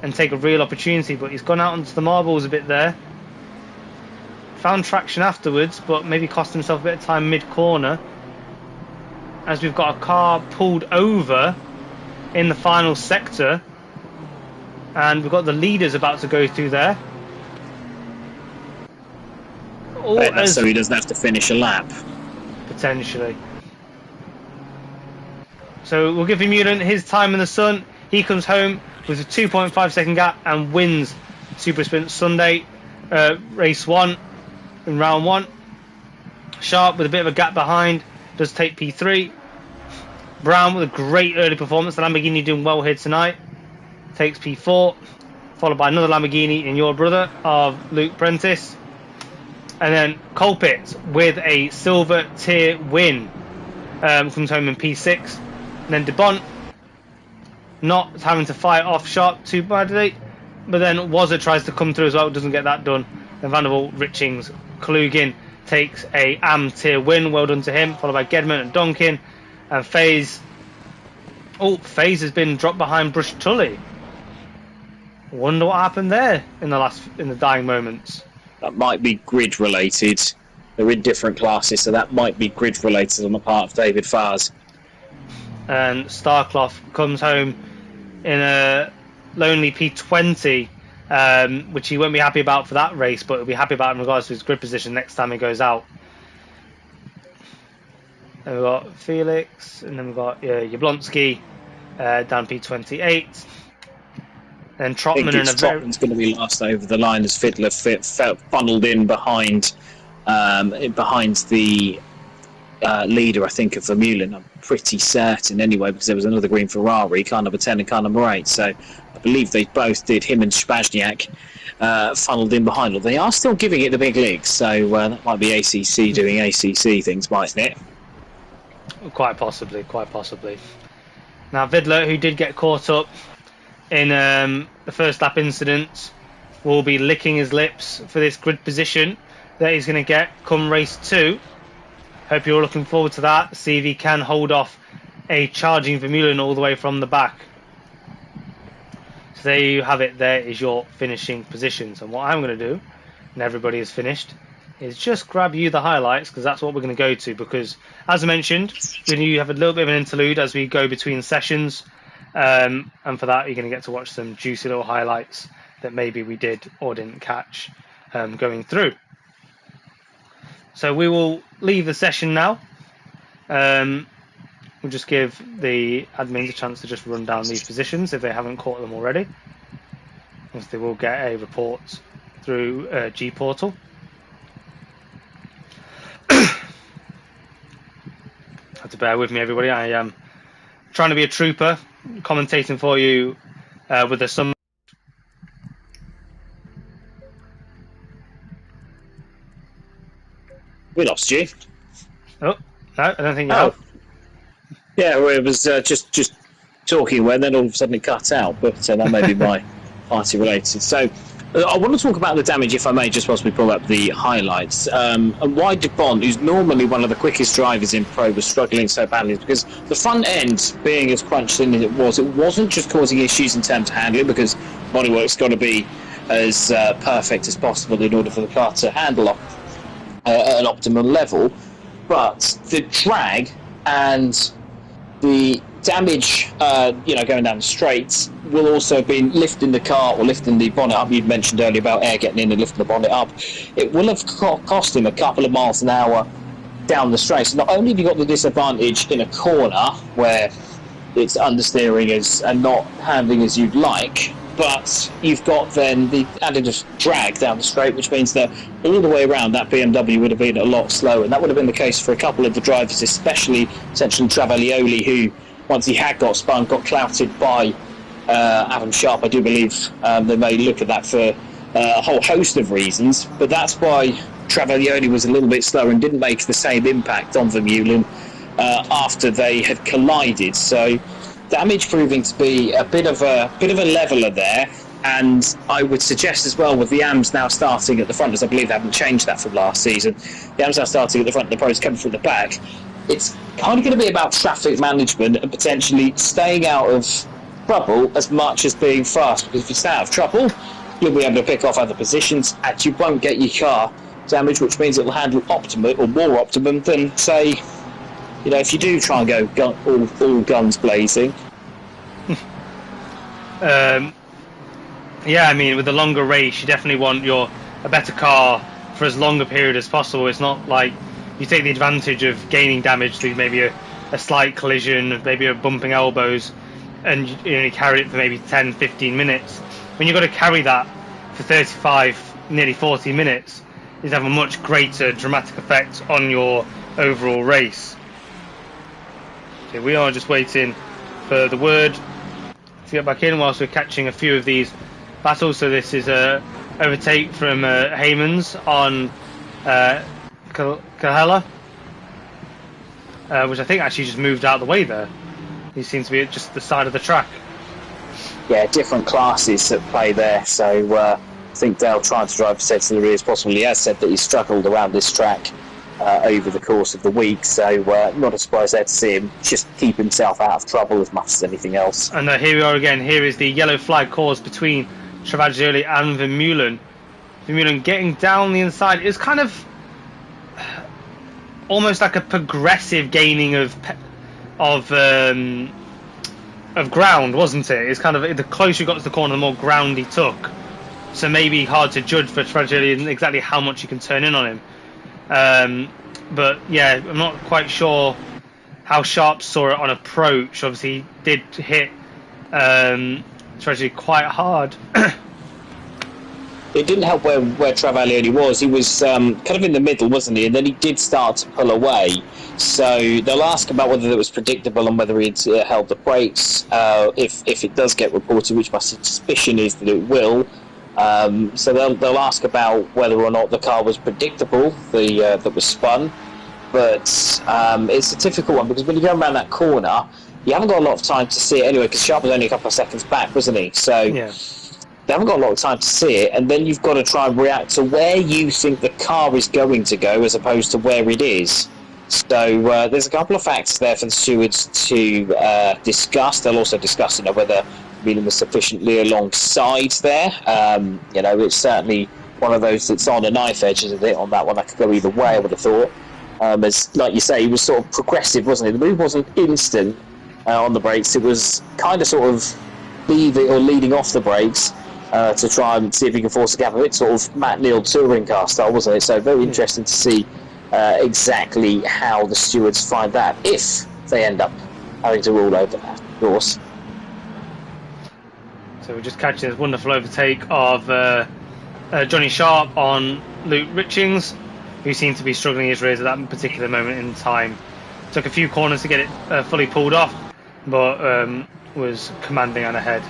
and take a real opportunity. But he's gone out onto the marbles a bit there. Found traction afterwards, but maybe cost himself a bit of time mid-corner, as we've got a car pulled over in the final sector, and we've got the leaders about to go through there. So he doesn't have to finish a lap. Potentially. So we'll give Vermeulen his time in the sun. He comes home with a 2.5 second gap and wins Super Sprint Sunday race 1 in round 1. Sharp with a bit of a gap behind does take P3. Brown with a great early performance. The Lamborghini doing well here tonight. Takes P4. Followed by another Lamborghini in your brother of Luke Prentice. And then Colpitts with a silver tier win comes home in P6. And then DeBont not having to fight off Sharp too badly, but then Wazza tries to come through as well, doesn't get that done. Then Van der Waal, Richings, Kalugin takes a AM tier win, well done to him, followed by Gedman and Donkin. And FaZe has been dropped behind Brush Tully. Wonder what happened there in the dying moments. That might be grid related. They're in different classes, so that might be grid related on the part of David Fars. And Starclough comes home in a lonely P20, which he won't be happy about for that race, but he'll be happy about in regards to his grid position next time he goes out. Then we've got Felix, and then we've got Jablonski down P28. Then Trotman and Trotman's going to be last over the line as Fiddler funneled in behind the leader, I think, of Vermeulen. I'm pretty certain anyway, because there was another green Ferrari, car number 10 and car number 8. So I believe they both did. Him and Spazniak funneled in behind. Well, they are still giving it the big leagues, so that might be ACC doing ACC things, mightn't it? Quite possibly. Now, Vidler, who did get caught up in the first lap incident, will be licking his lips for this grid position that he's going to get come race 2. Hope you're all looking forward to that. See if he can hold off a charging Vermeulen all the way from the back. So there you have it. There is your finishing positions. And what I'm going to do, and everybody is finished, is just grab you the highlights, because that's what we're going to go to. Because, as I mentioned, you have a little bit of an interlude as we go between sessions. And for that, you're going to get to watch some juicy little highlights that maybe we did or didn't catch going through. So we will leave the session now. We'll just give the admins a chance to just run down these positions if they haven't caught them already. They will get a report through G Portal. Have to bear with me, everybody. I am trying to be a trooper, commentating for you with the sun. We lost you. Oh, no, I don't think you have. Yeah, well, it was just talking when then all of a sudden it cut out, but that may be my party related. So I want to talk about the damage, if I may, just whilst we pull up the highlights. And why Bond, who's normally one of the quickest drivers in Pro, was struggling so badly because the front end, being as crunched in as it wasn't just causing issues in terms of handling, because bodywork's got to be as perfect as possible in order for the car to handle at an optimum level. But the drag and the damage, going down the straights will also be lifting the car or lifting the bonnet up. You'd mentioned earlier about air getting in and lifting the bonnet up. It will have cost him a couple of miles an hour down the straight. So not only have you got the disadvantage in a corner where it's understeering and not handling as you'd like, but you've got then the added drag down the straight, which means that all the way around that BMW would have been a lot slower, and that would have been the case for a couple of the drivers, especially essentially Travaglioli, who once he had got spun, got clouted by Adam Sharp. I do believe they may look at that for a whole host of reasons, but that's why Travaglioli was a little bit slower and didn't make the same impact on Vermeulen after they had collided. So damage proving to be a bit of a leveler there, and I would suggest as well, with the AMs now starting at the front, as I believe they haven't changed that from last season, the AMs now starting at the front, the pros coming from the back, it's kind of going to be about traffic management and potentially staying out of trouble as much as being fast, because if you stay out of trouble, you'll be able to pick off other positions and you won't get your car damaged, which means it will handle optimum or more optimum than, say, if you do try and go all guns blazing. Yeah, I mean, with the longer race, you definitely want a better car for as long a period as possible. It's not like you take the advantage of gaining damage through maybe a slight collision, maybe a bumping elbows, and you only carry it for maybe 10, 15 minutes. When you've got to carry that for 35, nearly 40 minutes, it have a much greater dramatic effect on your overall race. Okay, we are just waiting for the word to get back in whilst we're catching a few of these battles. So this is a overtake from Heymans on Kahela, which I think actually just moved out of the way there. He seems to be at just the side of the track. Yeah, different classes at play there, so I think Dale trying to drive as safe to the rear as possible. He has said that he struggled around this track over the course of the week, so not a surprise there to see him just keep himself out of trouble as much as anything else. And here we are again. Here is the yellow flag caused between Travaglioli and Vermeulen. Vermeulen getting down the inside. It's kind of almost like a progressive gaining of ground, wasn't it? It's kind of the closer you got to the corner, the more ground he took. So maybe hard to judge for Travaglioli and exactly how much you can turn in on him. But yeah, I'm not quite sure how Sharp saw it on approach. Obviously, he did hit Travaglioli quite hard. It didn't help where Travaglioli was. He was kind of in the middle, wasn't he? And then he did start to pull away. So they'll ask about whether it was predictable and whether he'd held the brakes. If it does get reported, which my suspicion is that it will. So they'll ask about whether or not the car was predictable, that was spun. But it's a difficult one, because when you go around that corner, you haven't got a lot of time to see it anyway, because Sharp was only a couple of seconds back, wasn't he? So yeah. They haven't got a lot of time to see it, and then you've got to try and react to where you think the car is going to go as opposed to where it is. So there's a couple of facts there for the stewards to discuss. They'll also discuss whether Milan was sufficiently alongside there. It's certainly one of those that's on a knife edge, isn't it? On that one, I could go either way, I would have thought. As, like you say, he was sort of progressive, wasn't it? The move wasn't instant on the brakes. It was kind of sort of leading off the brakes to try and see if he can force a gap of it, sort of Matt Neal touring car style, wasn't it? So very interesting to see exactly how the stewards find that, if they end up having to rule over that, of course. So we're just catching this wonderful overtake of Johnny Sharp on Luke Richings, who seemed to be struggling his rears at that particular moment in time. Took a few corners to get it fully pulled off, but was commanding on ahead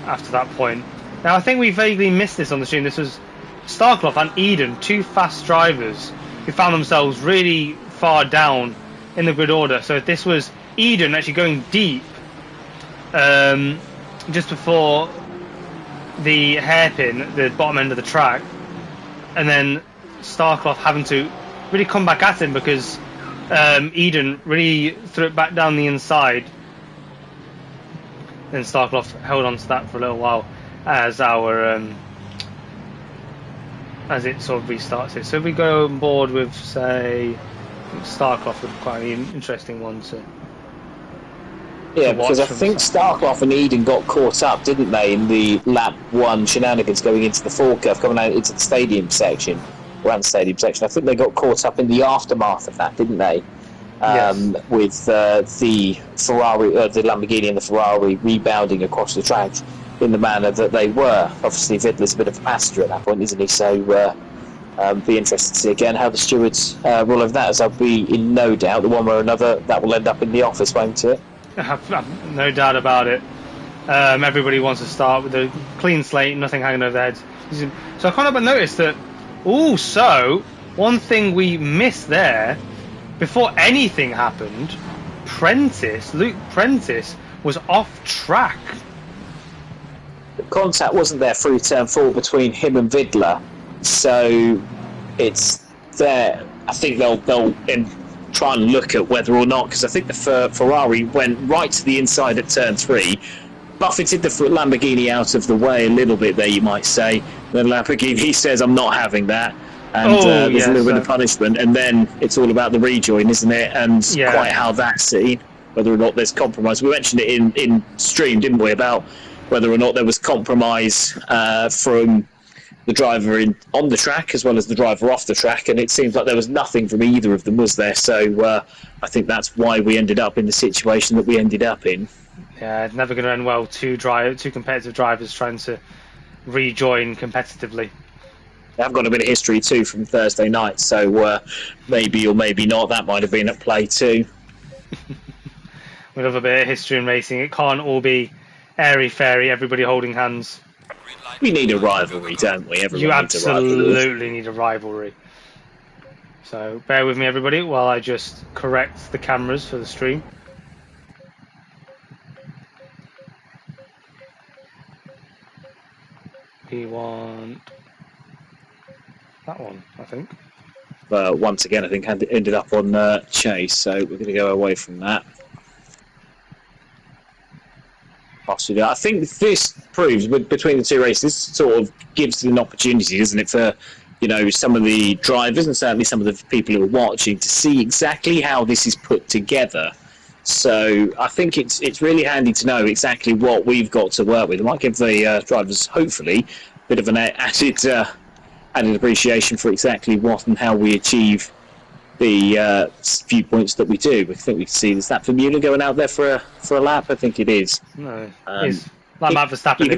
after that point. Now, I think we vaguely missed this on the stream. This was Starkloff and Eden, two fast drivers who found themselves really far down in the grid order. So this was Eden actually going deep just before the hairpin at the bottom end of the track, and then Starcloth having to really come back at him because Eden really threw it back down the inside. Then Starcloth held on to that for a little while as as it sort of restarts it. So if we go on board with, say, Starcloth would be quite an interesting one to. Yeah, because I think Starcloth and Eden got caught up, didn't they, in the lap 1 shenanigans going into the forecurve, coming out into the stadium section, around the stadium section. I think they got caught up in the aftermath of that, didn't they? Yes. With the Ferrari, the Lamborghini and the Ferrari rebounding across the track in the manner that they were. Obviously, Vidler's a bit of a passenger at that point, isn't he? So, be interested to see again how the stewards roll over that, as I'll be in no doubt that one way or another that will end up in the office, won't it? No doubt about it. Everybody wants to start with a clean slate, nothing hanging over their heads. So I can't help but notice that also one thing we missed there, before anything happened, Luke Prentice was off track. The contact wasn't there through turn 4 between him and Vidler, so it's there. I think they'll try and look at whether or not, because I think the Ferrari went right to the inside at turn 3, buffeted the Lamborghini out of the way a little bit there, you might say. Then Lamborghini says, I'm not having that. And there's a little bit of punishment, and then it's all about the rejoin, isn't it? And quite how that's seen, whether or not there's compromise. We mentioned it in stream, didn't we, about whether or not there was compromise from the driver on the track as well as the driver off the track, and it seems like there was nothing from either of them, was there? So I think that's why we ended up in the situation that we ended up in. Yeah, it's never going to end well. Two competitive drivers trying to rejoin competitively. I've got a bit of history too from Thursday night, so maybe or maybe not, that might have been at play too. We love a bit of history in racing. It can't all be airy-fairy, everybody holding hands. We need a rivalry, don't we? You absolutely need a rivalry. So bear with me, everybody, while I just correct the cameras for the stream. We want that one, I think. Once again, I think ended up on Chase, so we're going to go away from that. Possibly. I think this proves, between the two races, sort of gives an opportunity, doesn't it, for some of the drivers and certainly some of the people who are watching to see exactly how this is put together. So I think it's really handy to know exactly what we've got to work with. It might give the drivers, hopefully, a bit of an added appreciation for exactly what and how we achieve the viewpoints that we do. I think we can see, is that Vermeulen going out there for a lap? I think it is. No, it's like Matt Verstappen. If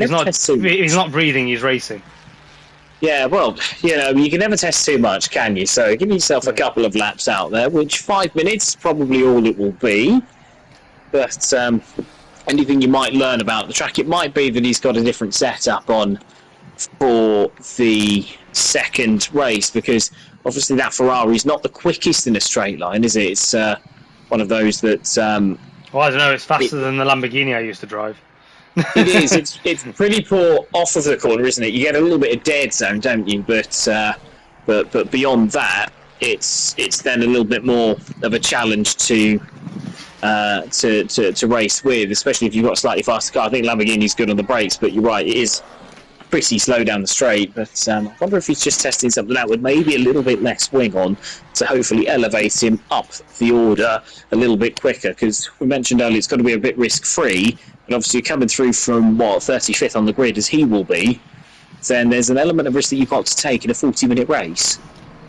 he's not breathing, he's racing. Yeah, well, you can never test too much, can you? So give yourself a couple of laps out there, which 5 minutes is probably all it will be. But anything you might learn about the track, it might be that he's got a different setup on for the second race, because obviously that Ferrari is not the quickest in a straight line, is it? It's one of those that... well, I don't know, it's faster than the Lamborghini I used to drive. It is. It's pretty poor off of the corner, isn't it? You get a little bit of dead zone, don't you? But beyond that, it's then a little bit more of a challenge to race with, especially if you've got a slightly faster car. I think Lamborghini's good on the brakes, but you're right, it is pretty slow down the straight. But I wonder if he's just testing something out with maybe a little bit less wing on to hopefully elevate him up the order a little bit quicker, because we mentioned earlier it's got to be a bit risk-free, and obviously coming through from 35th on the grid as he will be, then there's an element of risk that you've got to take in a 40-minute race.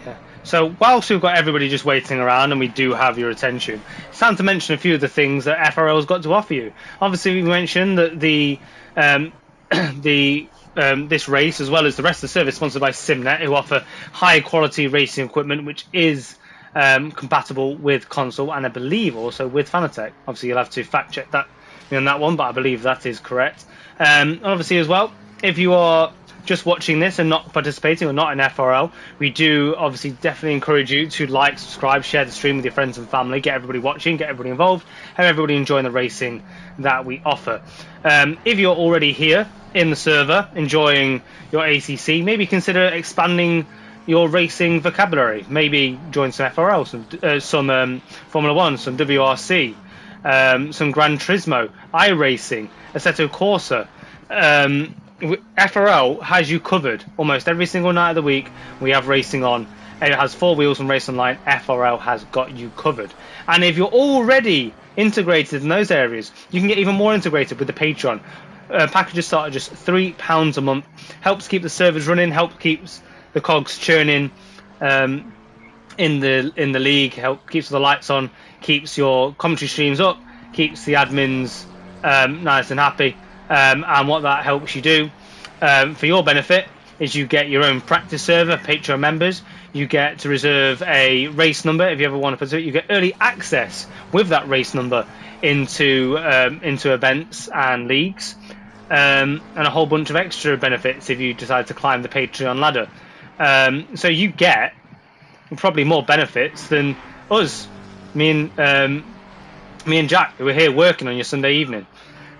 Yeah. So whilst we've got everybody just waiting around and we do have your attention, it's time to mention a few of the things that FRL's got to offer you. Obviously, we mentioned that this race, as well as the rest of the service, sponsored by SimNet, who offer high-quality racing equipment, which is compatible with console and I believe also with Fanatec. Obviously, you'll have to fact-check that on that one, but I believe that is correct. Obviously, as well, if you are just watching this and not participating or not in FRL, we do obviously definitely encourage you to like, subscribe, share the stream with your friends and family, get everybody watching, get everybody involved, have everybody enjoying the racing that we offer. If you're already here in the server enjoying your ACC, maybe consider expanding your racing vocabulary. Maybe join some FRL, some Formula One, some WRC, some Gran Turismo, iRacing, Assetto Corsa. FRL has you covered almost every single night of the week. We have racing on. It has 4 wheels and Race Online. FRL has got you covered. And if you're already integrated in those areas, you can get even more integrated with the Patreon. Packages start at just £3 a month. Helps keep the servers running. Helps keeps the cogs churning in the league. Keeps the lights on. Keeps your commentary streams up. Keeps the admins nice and happy. And what that helps you do for your benefit is you get your own practice server, Patreon members. You get to reserve a race number if you ever want to participate. You get early access with that race number into events and leagues, and a whole bunch of extra benefits if you decide to climb the Patreon ladder. So you get probably more benefits than us, me and Jack, who are here working on your Sunday evening.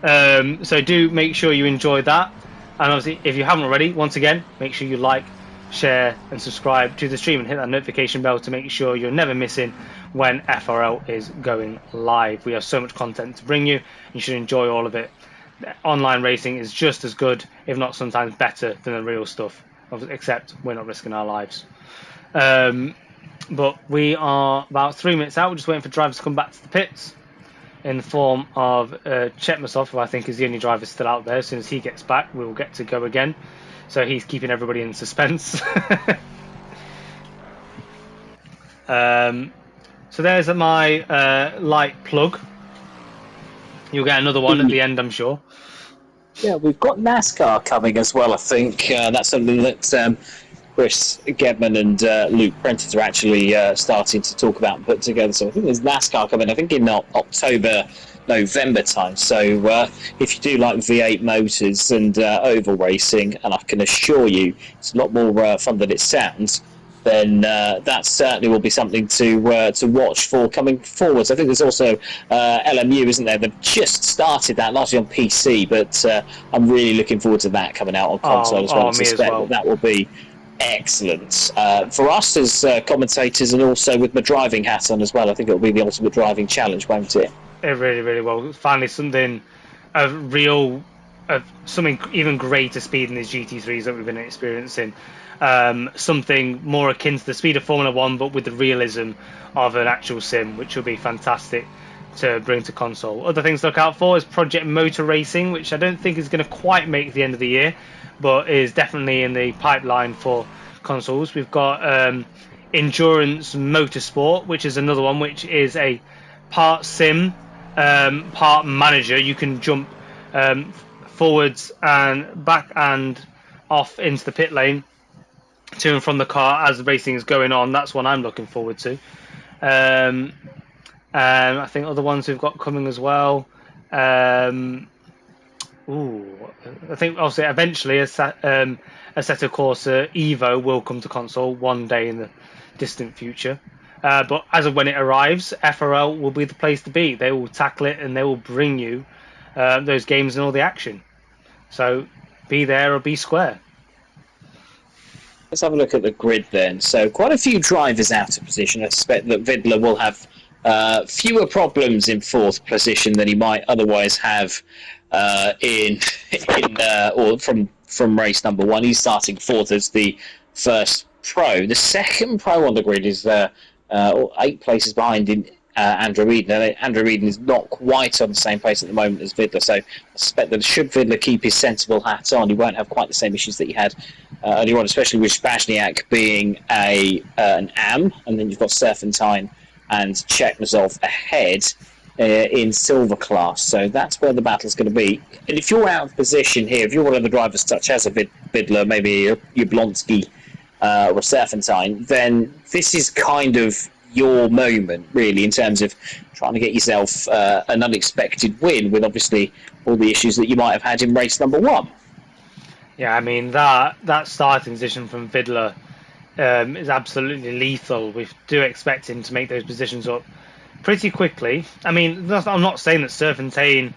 So do make sure you enjoy that, and obviously if you haven't already, once again, make sure you like, share and subscribe to the stream and hit that notification bell to make sure you're never missing when FRL is going live. We have so much content to bring you. You should enjoy all of it. Online racing is just as good, if not sometimes better, than the real stuff, except we're not risking our lives. But we are about 3 minutes out. We're just waiting for drivers to come back to the pits, in the form of Chetmasov, who I think is the only driver still out there. As soon as he gets back, we will get to go again. So he's keeping everybody in suspense. So there's my light plug. You'll get another one at the end, I'm sure. Yeah, we've got NASCAR coming as well, I think. That's something that Chris Gedman and Luke Prentice are actually starting to talk about and put together. So I think there's NASCAR coming, I think in October, November time. So if you do like V8 motors and oval racing, and I can assure you it's a lot more fun than it sounds, then that certainly will be something to watch for coming forwards. I think there's also LMU, isn't there? They've just started that, largely on PC, but I'm really looking forward to that coming out on console as well. I suspect that will be excellent for us as commentators, and also with my driving hat on as well. I think it'll be the ultimate driving challenge, won't it? It really, really will. Finally, something something even greater speed than these GT3s that we've been experiencing. Something more akin to the speed of Formula One, but with the realism of an actual sim, which will be fantastic to bring to console. Other things to look out for is Project Motor Racing, which I don't think is going to quite make the end of the year, but is definitely in the pipeline for consoles. We've got Endurance Motorsport, which is another one, which is a part sim, part manager. You can jump forwards and back and off into the pit lane, to and from the car as the racing is going on. That's one I'm looking forward to. And I think other ones we've got coming as well. I think obviously eventually Assetto Corsa Evo will come to console one day in the distant future. But as of when it arrives, FRL will be the place to be. They will tackle it and they will bring you those games and all the action. So be there or be square. Let's have a look at the grid then. So quite a few drivers out of position. I suspect that Vidler will have fewer problems in fourth position than he might otherwise have from race number one. He's starting fourth as the first pro. The second pro on the grid is 8 places behind in Andrew Eden. Now, Andrew Eden is not quite on the same pace at the moment as Vidler, so I suspect that should Vidler keep his sensible hat on, he won't have quite the same issues that he had earlier on, especially with Spazniak being an AM, and then you've got Serpentine and Chekmazov ahead in silver class. So that's where the battle's going to be. And if you're out of position here, if you're one of the drivers such as a Vidler, maybe Yablonsky or Serpentine, then this is kind of your moment, really, in terms of trying to get yourself an unexpected win, with obviously all the issues that you might have had in race number one. Yeah, I mean that starting position from Vidler is absolutely lethal. We do expect him to make those positions up pretty quickly. I mean, I'm not saying that Serpentine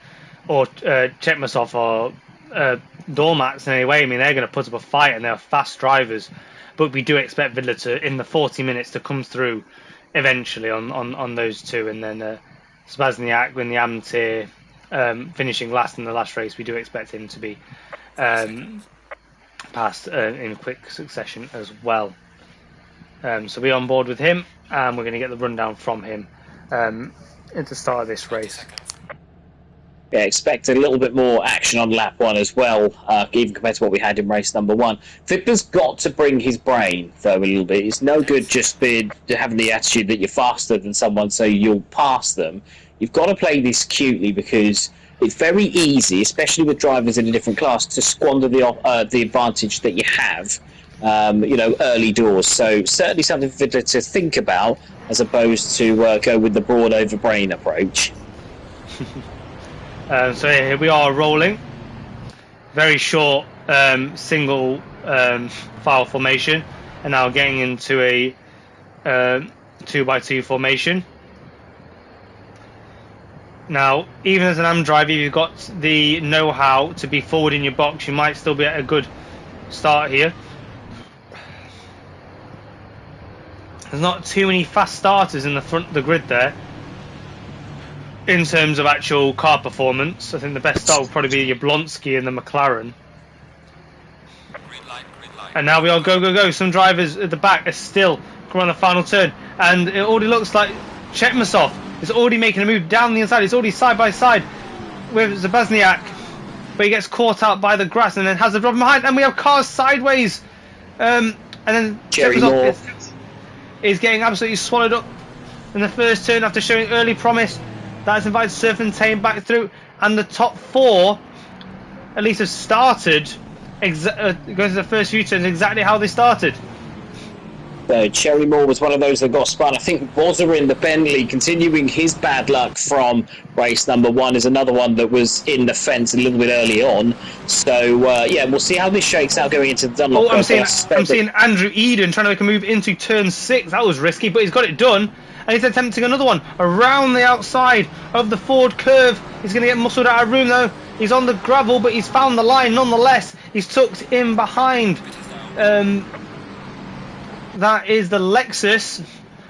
or Chetmasov are doormats in any way. I mean, they're going to put up a fight and they're fast drivers. But we do expect Vidler to, in the 40 minutes, to come through eventually on those two. And then Spazniak in the Am-Tier finishing last in the last race, we do expect him to be passed in quick succession as well. So we're on board with him, and we're going to get the rundown from him at the start of this race. Yeah, expect a little bit more action on lap 1 as well, even compared to what we had in race number 1. Vidler's got to bring his brain, though, a little bit. It's no good just having the attitude that you're faster than someone, so you'll pass them. You've got to play this cutely, because it's very easy, especially with drivers in a different class, to squander the advantage that you have, early doors. So certainly something for Vidler to think about, as opposed to go with the brawn over brain approach. So here we are rolling. Very short single file formation, and now getting into a 2x2 formation. Now, even as an AM driver, you've got the know-how to be forward in your box. You might still be at a good start here. There's not too many fast starters in the front of the grid there. In terms of actual car performance, I think the best start will probably be your Blonsky and the McLaren. Green light. And now we are go. Some drivers at the back are still coming on the final turn, and it already looks like Chetmasov is already making a move down the inside. He's already side by side with Zabazniak, but he gets caught out by the grass and then has the drop behind, and we have cars sideways. And then Chetmasov is getting absolutely swallowed up in the first turn after showing early promise. That's invited Serpentine back through, and the top 4 at least have started going to the first few turns exactly how they started. So Cherry Moore was one of those that got spun. I think Bozza in the Bentley, continuing his bad luck from race number 1, is another one that was in the fence a little bit early on. So we'll see how this shakes out going into the Dunlop. I'm seeing Andrew Eden trying to make a move into turn 6. That was risky, but he's got it done. And he's attempting another one around the outside of the Ford curve. He's going to get muscled out of room though. He's on the gravel, but he's found the line nonetheless. He's tucked in behind. That is the Lexus.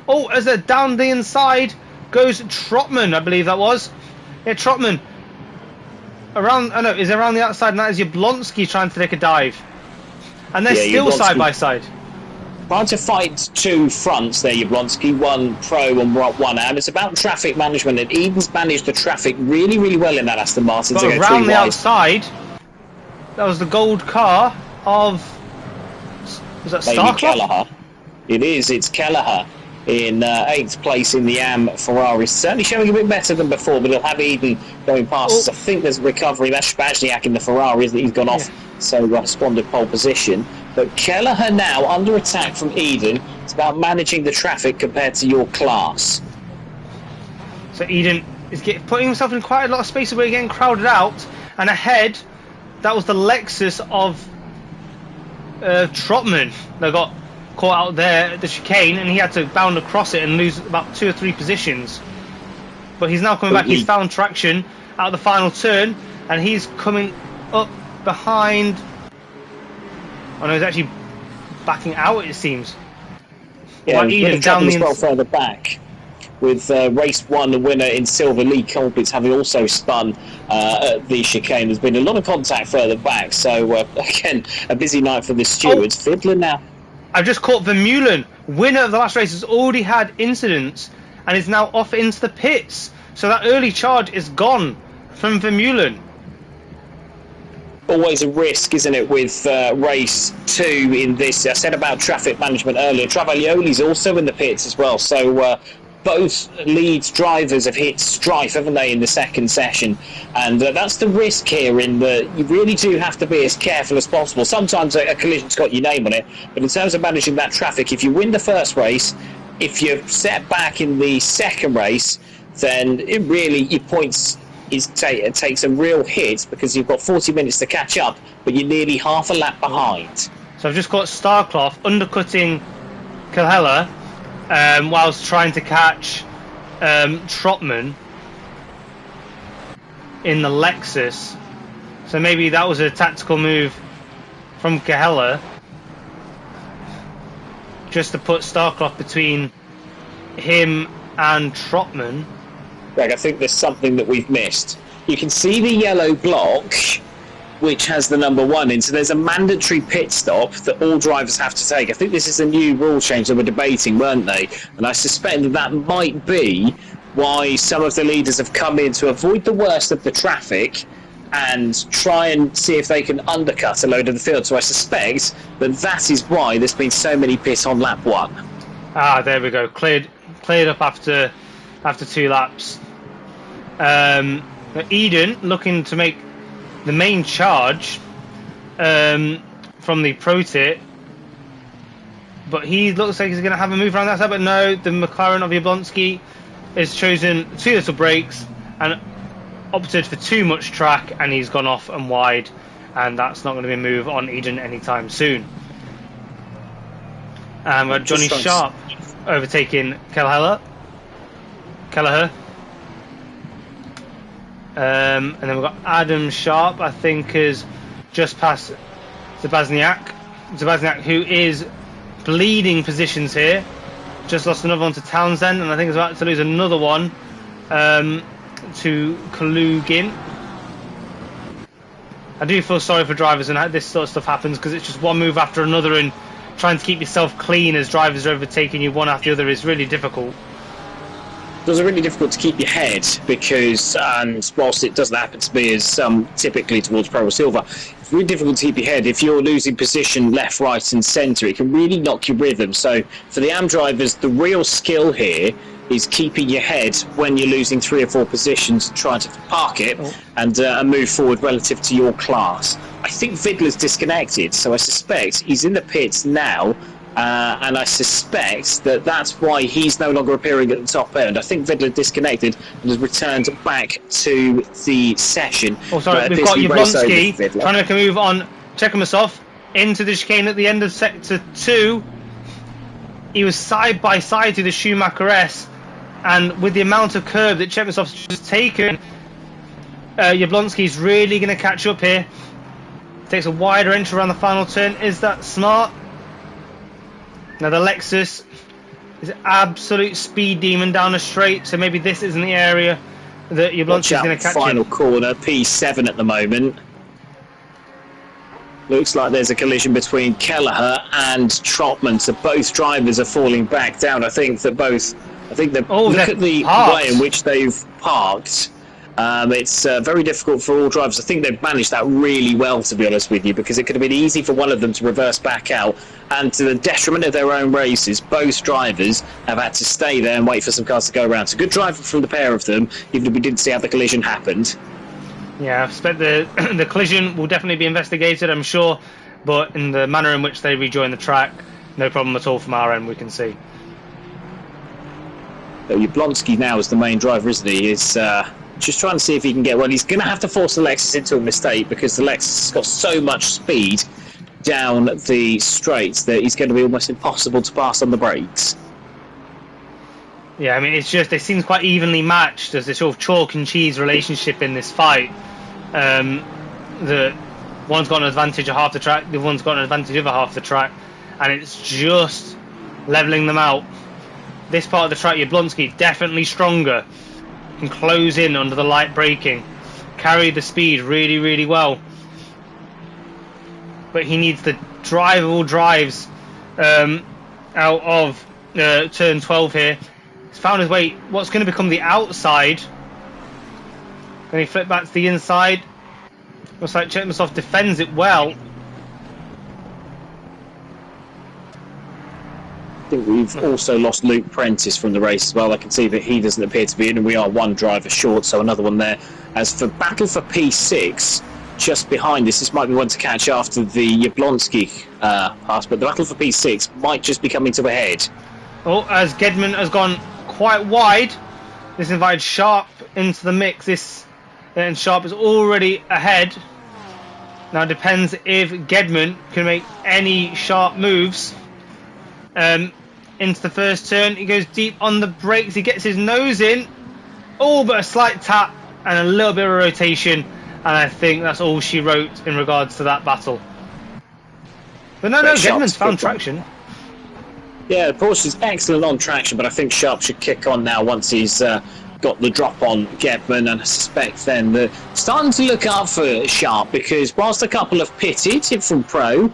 Oh, as they're down the inside goes Trotman, I believe that was. Yeah, Trotman. Is around the outside, and that is your Blonsky trying to take a dive. And they're still side by side. Trying to fight 2 fronts there, Yablonsky, 1 pro and 1 am. It's about traffic management, and Eden's managed the traffic really, really well in that Aston Martin. But around the outside, that was the gold car of... Was that Starclough? Kelleher. It is, it's Kelleher in 8th place in the AM Ferrari. Certainly showing a bit better than before, but he'll have Eden going past us. I think there's a recovery. That's Spazniak in the Ferrari, isn't it? He's gone off, so responded pole position. But Kelleher now under attack from Eden. It's about managing the traffic compared to your class. So Eden is putting himself in quite a lot of space where he's getting crowded out. And ahead, that was the Lexus of Trotman that got caught out there at the chicane, and he had to bound across it and lose about 2 or 3 positions. But he's now coming back. He's found traction out the final turn, and he's coming up behind... Oh no, he's actually backing out, it seems. Yeah, Eden down the well further back. With race 1, the winner in silver, Lee Colpitts, having also spun at the chicane. There's been a lot of contact further back, so again, a busy night for the stewards. Vidler now. I've just caught Vermeulen, winner of the last race, has already had incidents and is now off into the pits. So that early charge is gone from Vermeulen. Always a risk, isn't it, with race 2 in this. I said about traffic management earlier. Travaglioli's also in the pits as well, so both Leeds drivers have hit strife, haven't they, in the second session, and that's the risk here, in that you really do have to be as careful as possible. Sometimes a collision's got your name on it, but in terms of managing that traffic, if you win the first race, if you're set back in the second race, then it really, your points it takes a real hit because you've got 40 minutes to catch up, but you're nearly half a lap behind. So I've just got Starcloth undercutting Kilhella whilst trying to catch Trotman in the Lexus. So maybe that was a tactical move from Kilhella just to put Starcloth between him and Trotman. Greg, I think there's something that we've missed. You can see the yellow block, which has the number 1 in. So there's a mandatory pit stop that all drivers have to take. I think this is a new rule change that we're debating, weren't they? And I suspect that that might be why some of the leaders have come in to avoid the worst of the traffic and try and see if they can undercut a load of the field. So I suspect that that is why there's been so many pits on lap 1. Ah, there we go. Cleared up after 2 laps. Eden looking to make the main charge from the Pro Tit, but he looks like he's going to have a move around that side. But no, the McLaren of Jablonski has chosen 2 little brakes and opted for too much track, and he's gone off and wide, and that's not going to be a move on Eden anytime soon. And we've got Johnny Sharp overtaking Kelleher. And then we've got Adam Sharp, I think, is just past Zabazniak, who is bleeding positions here. Just lost another one to Townsend, and I think is about to lose another one to Kalugin. I do feel sorry for drivers and this sort of stuff happens, because it's just one move after another, and trying to keep yourself clean as drivers are overtaking you one after the other is really difficult. It's really difficult to keep your head because, and whilst it doesn't happen to me as typically towards Pro or Silver, it's really difficult to keep your head. If you're losing position left, right and centre, it can really knock your rhythm. So for the AM drivers, the real skill here is keeping your head when you're losing 3 or 4 positions and trying to park it and move forward relative to your class. I think Vidler's disconnected, so I suspect he's in the pits now. And I suspect that that's why he's no longer appearing at the top end. I think Vidler disconnected and has returned back to the session. Oh, sorry, we've got Jablonski trying to make a move on Chekhamisov into the chicane at the end of sector 2. He was side by side to the Schumacher S, and with the amount of curb that Chekhamisov's just taken, Jablonski's really going to catch up here. Takes a wider entry around the final turn. Is that smart? Now the Lexus is an absolute speed demon down the straight, so maybe this isn't the area that Jablonski's going to catch final him. Corner, P7 at the moment. Looks like there's a collision between Kelleher and Trotman, so both drivers are falling back down. Look at the way in which they've parked. It's very difficult for all drivers. I think they've managed that really well, to be honest with you, because it could have been easy for one of them to reverse back out, and to the detriment of their own races, both drivers have had to stay there and wait for some cars to go around. So good driving from the pair of them, even if we didn't see how the collision happened. Yeah, I expect the collision will definitely be investigated, I'm sure, but in the manner in which they rejoin the track, no problem at all from our end, we can see. So Jablonski now is the main driver, isn't he? Is just trying to see if he can get one. He's going to have to force the Lexus into a mistake, because the Lexus has got so much speed down the straights that he's going to be almost impossible to pass on the brakes. Yeah, I mean, it seems quite evenly matched. There's this sort of chalk and cheese relationship in this fight. The one's got an advantage of half the track, the one's got an advantage of half the track, and it's just levelling them out. This part of the track, Jablonski definitely stronger, can close in under the light braking, carry the speed really, really well. But he needs the drivable drives out of turn 12 here. He's found his way, what's going to become the outside. Then he flip back to the inside. Looks like Chekhamisov defends it well. I think we've also lost Luke Prentice from the race as well. I can see that he doesn't appear to be in, and we are one driver short, so another one there. As for battle for P6, just behind this might be one to catch after the Jablonski pass, but the battle for P6 might just be coming to a head. Oh, as Gedman has gone quite wide, this invited Sharp into the mix. This Then Sharp is already ahead. Now it depends if Gedman can make any sharp moves. Into the first turn, he goes deep on the brakes, he gets his nose in. Oh, but a slight tap and a little bit of a rotation, and I think that's all she wrote in regards to that battle. But no, Gedman's found traction. Yeah, Porsche is excellent on traction, but I think Sharp should kick on now once he's got the drop on Gedman, and I suspect then they're starting to look up for Sharp, because whilst a couple have pitted from Pro,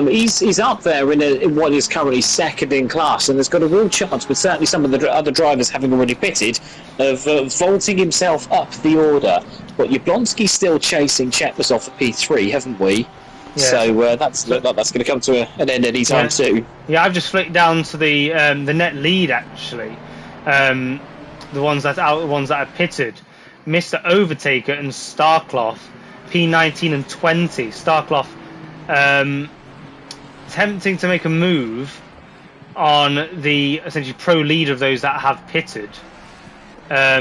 he's up there in what is currently second in class, and there's got a real chance, with certainly some of the other drivers having already pitted, of vaulting himself up the order. But Yablonski's still chasing Chetmasov for P3, haven't we? Yeah. So that's going to come to an end any time too. Yeah, I've just flicked down to the net lead actually. The ones that are pitted, Mr. Overtaker and Starcloth, P19 and 20. Starcloth attempting to make a move on the essentially pro lead of those that have pitted. But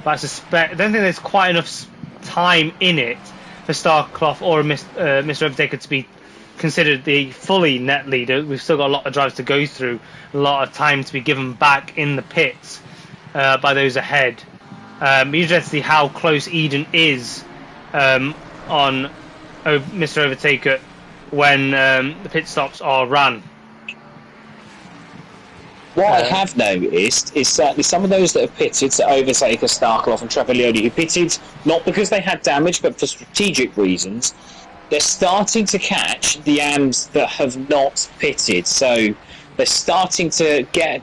I don't think there's quite enough time in it for Starcloth or Mr. Overtaker to be considered the fully net leader. We've still got a lot of drives to go through, a lot of time to be given back in the pits by those ahead. Be interested to see how close Eden is on Mr. Overtaker when the pit stops are run. What I have noticed is certainly some of those that have pitted, so Overtaker, Starcloth and Travaglioni, who pitted not because they had damage but for strategic reasons, they're starting to catch the AMs that have not pitted. So they're starting to get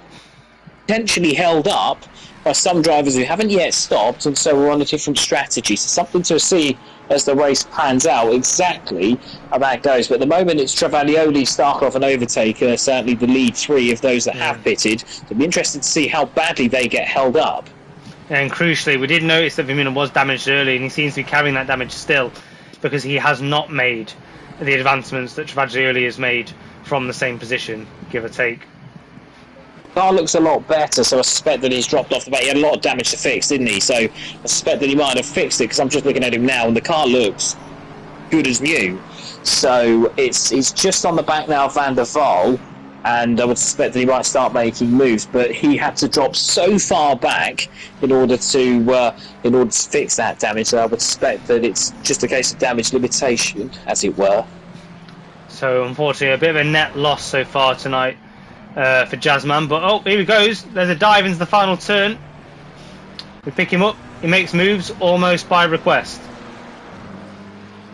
potentially held up by some drivers who haven't yet stopped, and so we're on a different strategy. So something to see as the race plans out exactly how that goes. But at the moment it's Travaglioni, Starcloth and Overtaker, certainly the lead three of those that have pitted. So it'll be interesting to see how badly they get held up. And crucially, we did notice that Vimino was damaged early, and he seems to be carrying that damage still, because he has not made the advancements that Travaglioni has made from the same position, give or take. Car looks a lot better, so I suspect that he's dropped off the back. He had a lot of damage to fix, didn't he? So I suspect that he might have fixed it, because I'm just looking at him now and the car looks good as new. So it's just on the back now of Van der Waal, and I would suspect that he might start making moves, but he had to drop so far back in order to fix that damage. So I would suspect that it's just a case of damage limitation, as it were. So unfortunately, a bit of a net loss so far tonight for Jazzman. But oh, here he goes. There's a dive into the final turn. We pick him up. He makes moves almost by request.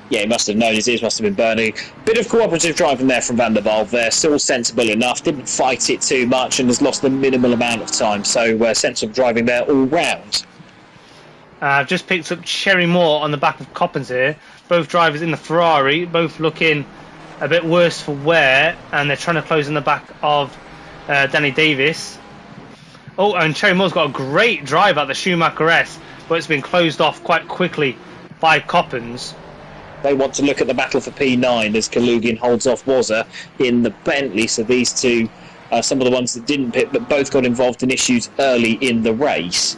Yeah, he must have known his ears must have been burning. Bit of cooperative driving there from Van der Waal there. Still sensible enough. Didn't fight it too much and has lost a minimal amount of time. So sensible driving there all round. I've just picked up Cherry Moore on the back of Coppens here. Both drivers in the Ferrari. Both looking a bit worse for wear. And they're trying to close in the back of Danny Davis. Oh, and Cherry Moore's got a great drive at the Schumacher S. But it's been closed off quite quickly by Coppens. They want to look at the battle for P9 as Kalugin holds off Wazza in the Bentley. So these two are some of the ones that didn't pit, but both got involved in issues early in the race.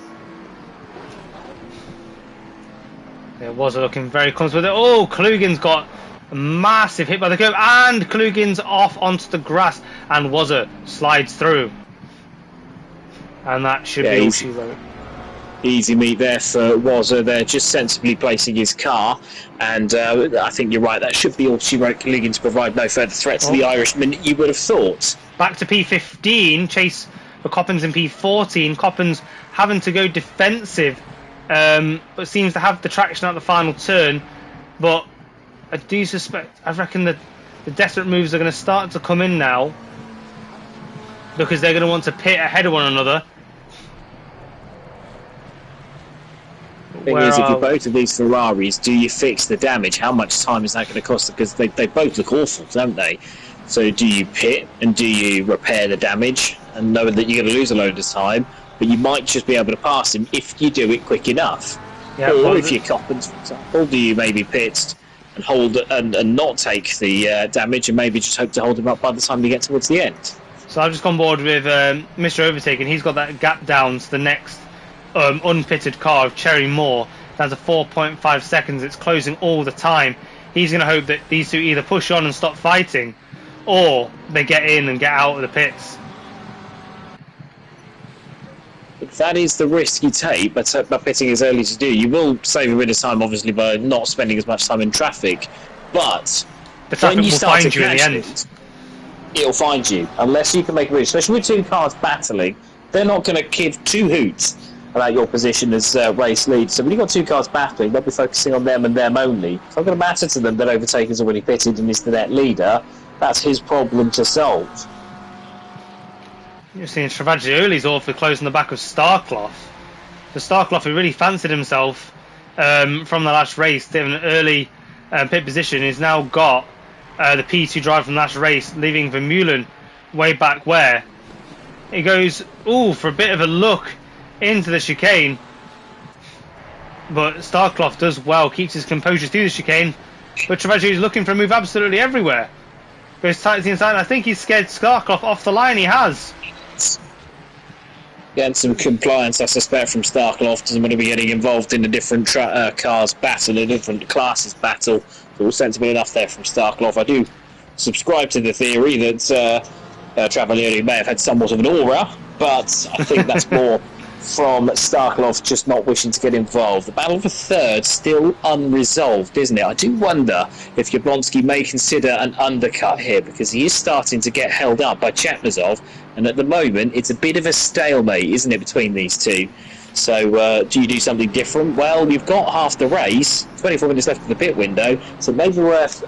Yeah, Wazza looking very comfortable with it. Oh, Kalugin's got a massive hit by the curb, and Kalugin's off onto the grass, and Wazza slides through. And that should be all she wrote. Easy meet there for Wazza there, just sensibly placing his car, and I think you're right, that should be all she wrote. Kaligin to provide no further threat to the Irishman, you would have thought. Back to P15, chase for Coppens in P14. Coppens having to go defensive, but seems to have the traction at the final turn. But I do suspect, I reckon that the desperate moves are going to start to come in now, because they're going to want to pit ahead of one another. The thing is, if you both of these Ferraris, do you fix the damage? How much time is that going to cost? Because they both look awful, don't they? So do you pit and do you repair the damage and knowing that you're going to lose a load of time, but you might just be able to pass him if you do it quick enough? Yeah, or if you're Coppens, for example, do you maybe pit and hold and not take the damage and maybe just hope to hold him up by the time you get towards the end? So I've just gone board with Mr. Overtaken. He's got that gap down to the next unpitted car of Cherry Moore down to 4.5 seconds. It's closing all the time. He's going to hope that these two either push on and stop fighting, or they get in and get out of the pits. That is the risk you take, but by pitting as early as you do, you will save a bit of time, obviously, by not spending as much time in traffic. But The traffic when you will start find to you in the catch end. it'll find you, unless you can make a move. Especially with two cars battling, they're not going to give two hoots about your position as race lead. So when you've got two cars battling, they'll be focusing on them and them only. It's not going to matter to them that Overtaker's already pitted and is the net leader. That's his problem to solve. You're seeing Travaglioli's awfully close in the back of Starclough. So Starclough, who really fancied himself from the last race, in an early pit position, has now got the P2 drive from last race, leaving Vermeulen way back where. He goes, for a bit of a look into the chicane. But Starclough does well, keeps his composure through the chicane. But Travaglioli's looking for a move absolutely everywhere. Goes tight to the inside, and I think he's scared Starclough off the line. He has. Getting some compliance, I suspect, from Starclough. Doesn't want to be getting involved in a different cars battle, a different classes battle. So all sensible enough there from Starclough. I do subscribe to the theory that Travaglioli may have had somewhat of an aura, but I think that's more from Starclough just not wishing to get involved. The battle for third still unresolved, isn't it? I do wonder if Jablonski may consider an undercut here, because he is starting to get held up by Chetmazov, and at the moment it's a bit of a stalemate, isn't it, between these two? So do you do something different? Well, you've got half the race, 24 minutes left of the pit window, so maybe worth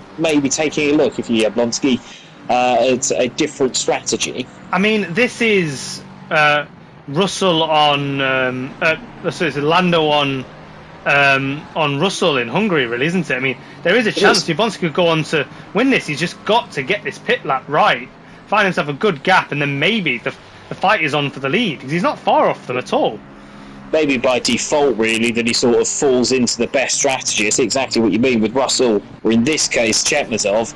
taking a look if you're Jablonski. It's a different strategy. I mean, this is Russell on it's Lando on Russell in Hungary, really, isn't it? I mean, there is a chance Jablonski could go on to win this. He's just got to get this pit lap right, find himself a good gap, and then maybe the fight is on for the lead, because he's not far off them at all. Maybe by default, really, that he sort of falls into the best strategy. It's exactly what you mean with Russell, or in this case, Chetmazov,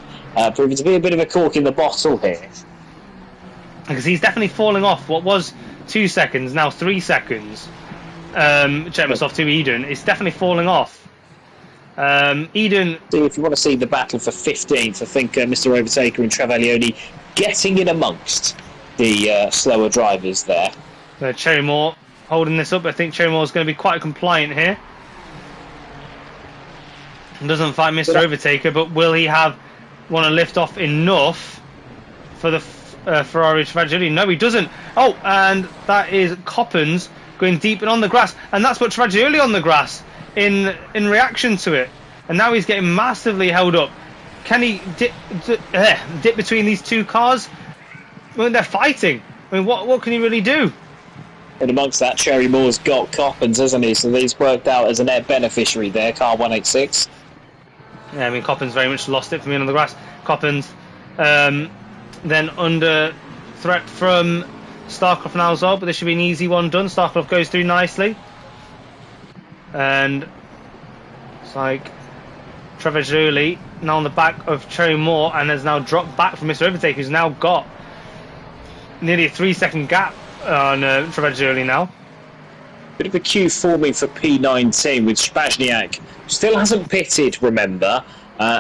proving to be a bit of a cork in the bottle here. Because he's definitely falling off what was 2 seconds, now 3 seconds. Chetmazov to Eden. It's definitely falling off. Eden... If you want to see the battle for 15th, I think Mr. Overtaker and Travaglioli getting in amongst the slower drivers there. Cherry Moore holding this up. I think Cherry Moore is going to be quite compliant here. Doesn't fight Mr. Overtaker, but will he want to lift off enough for the Ferrari Travaglioli? No, he doesn't. Oh, and that is Coppens going deep and on the grass, and that's what Travaglioli on the grass in reaction to it. And now he's getting massively held up. Can he dip between these two cars? Well, they're fighting. I mean, what can he really do? And amongst that, Cherry Moore's got Coppens, hasn't he? So he's worked out as a net beneficiary there, car 186. Yeah, I mean, Coppens very much lost it for me on the grass. Coppens then under threat from Starclough now as well, but this should be an easy one done. Starclough goes through nicely. And it's like Travaglioli now on the back of Cherry Moore, and has now dropped back from Mr. Overtaker, who's now got nearly a 3-second gap on Travaglioli now. Bit of a queue forming for P19 with Spazniak. Still hasn't pitted, remember.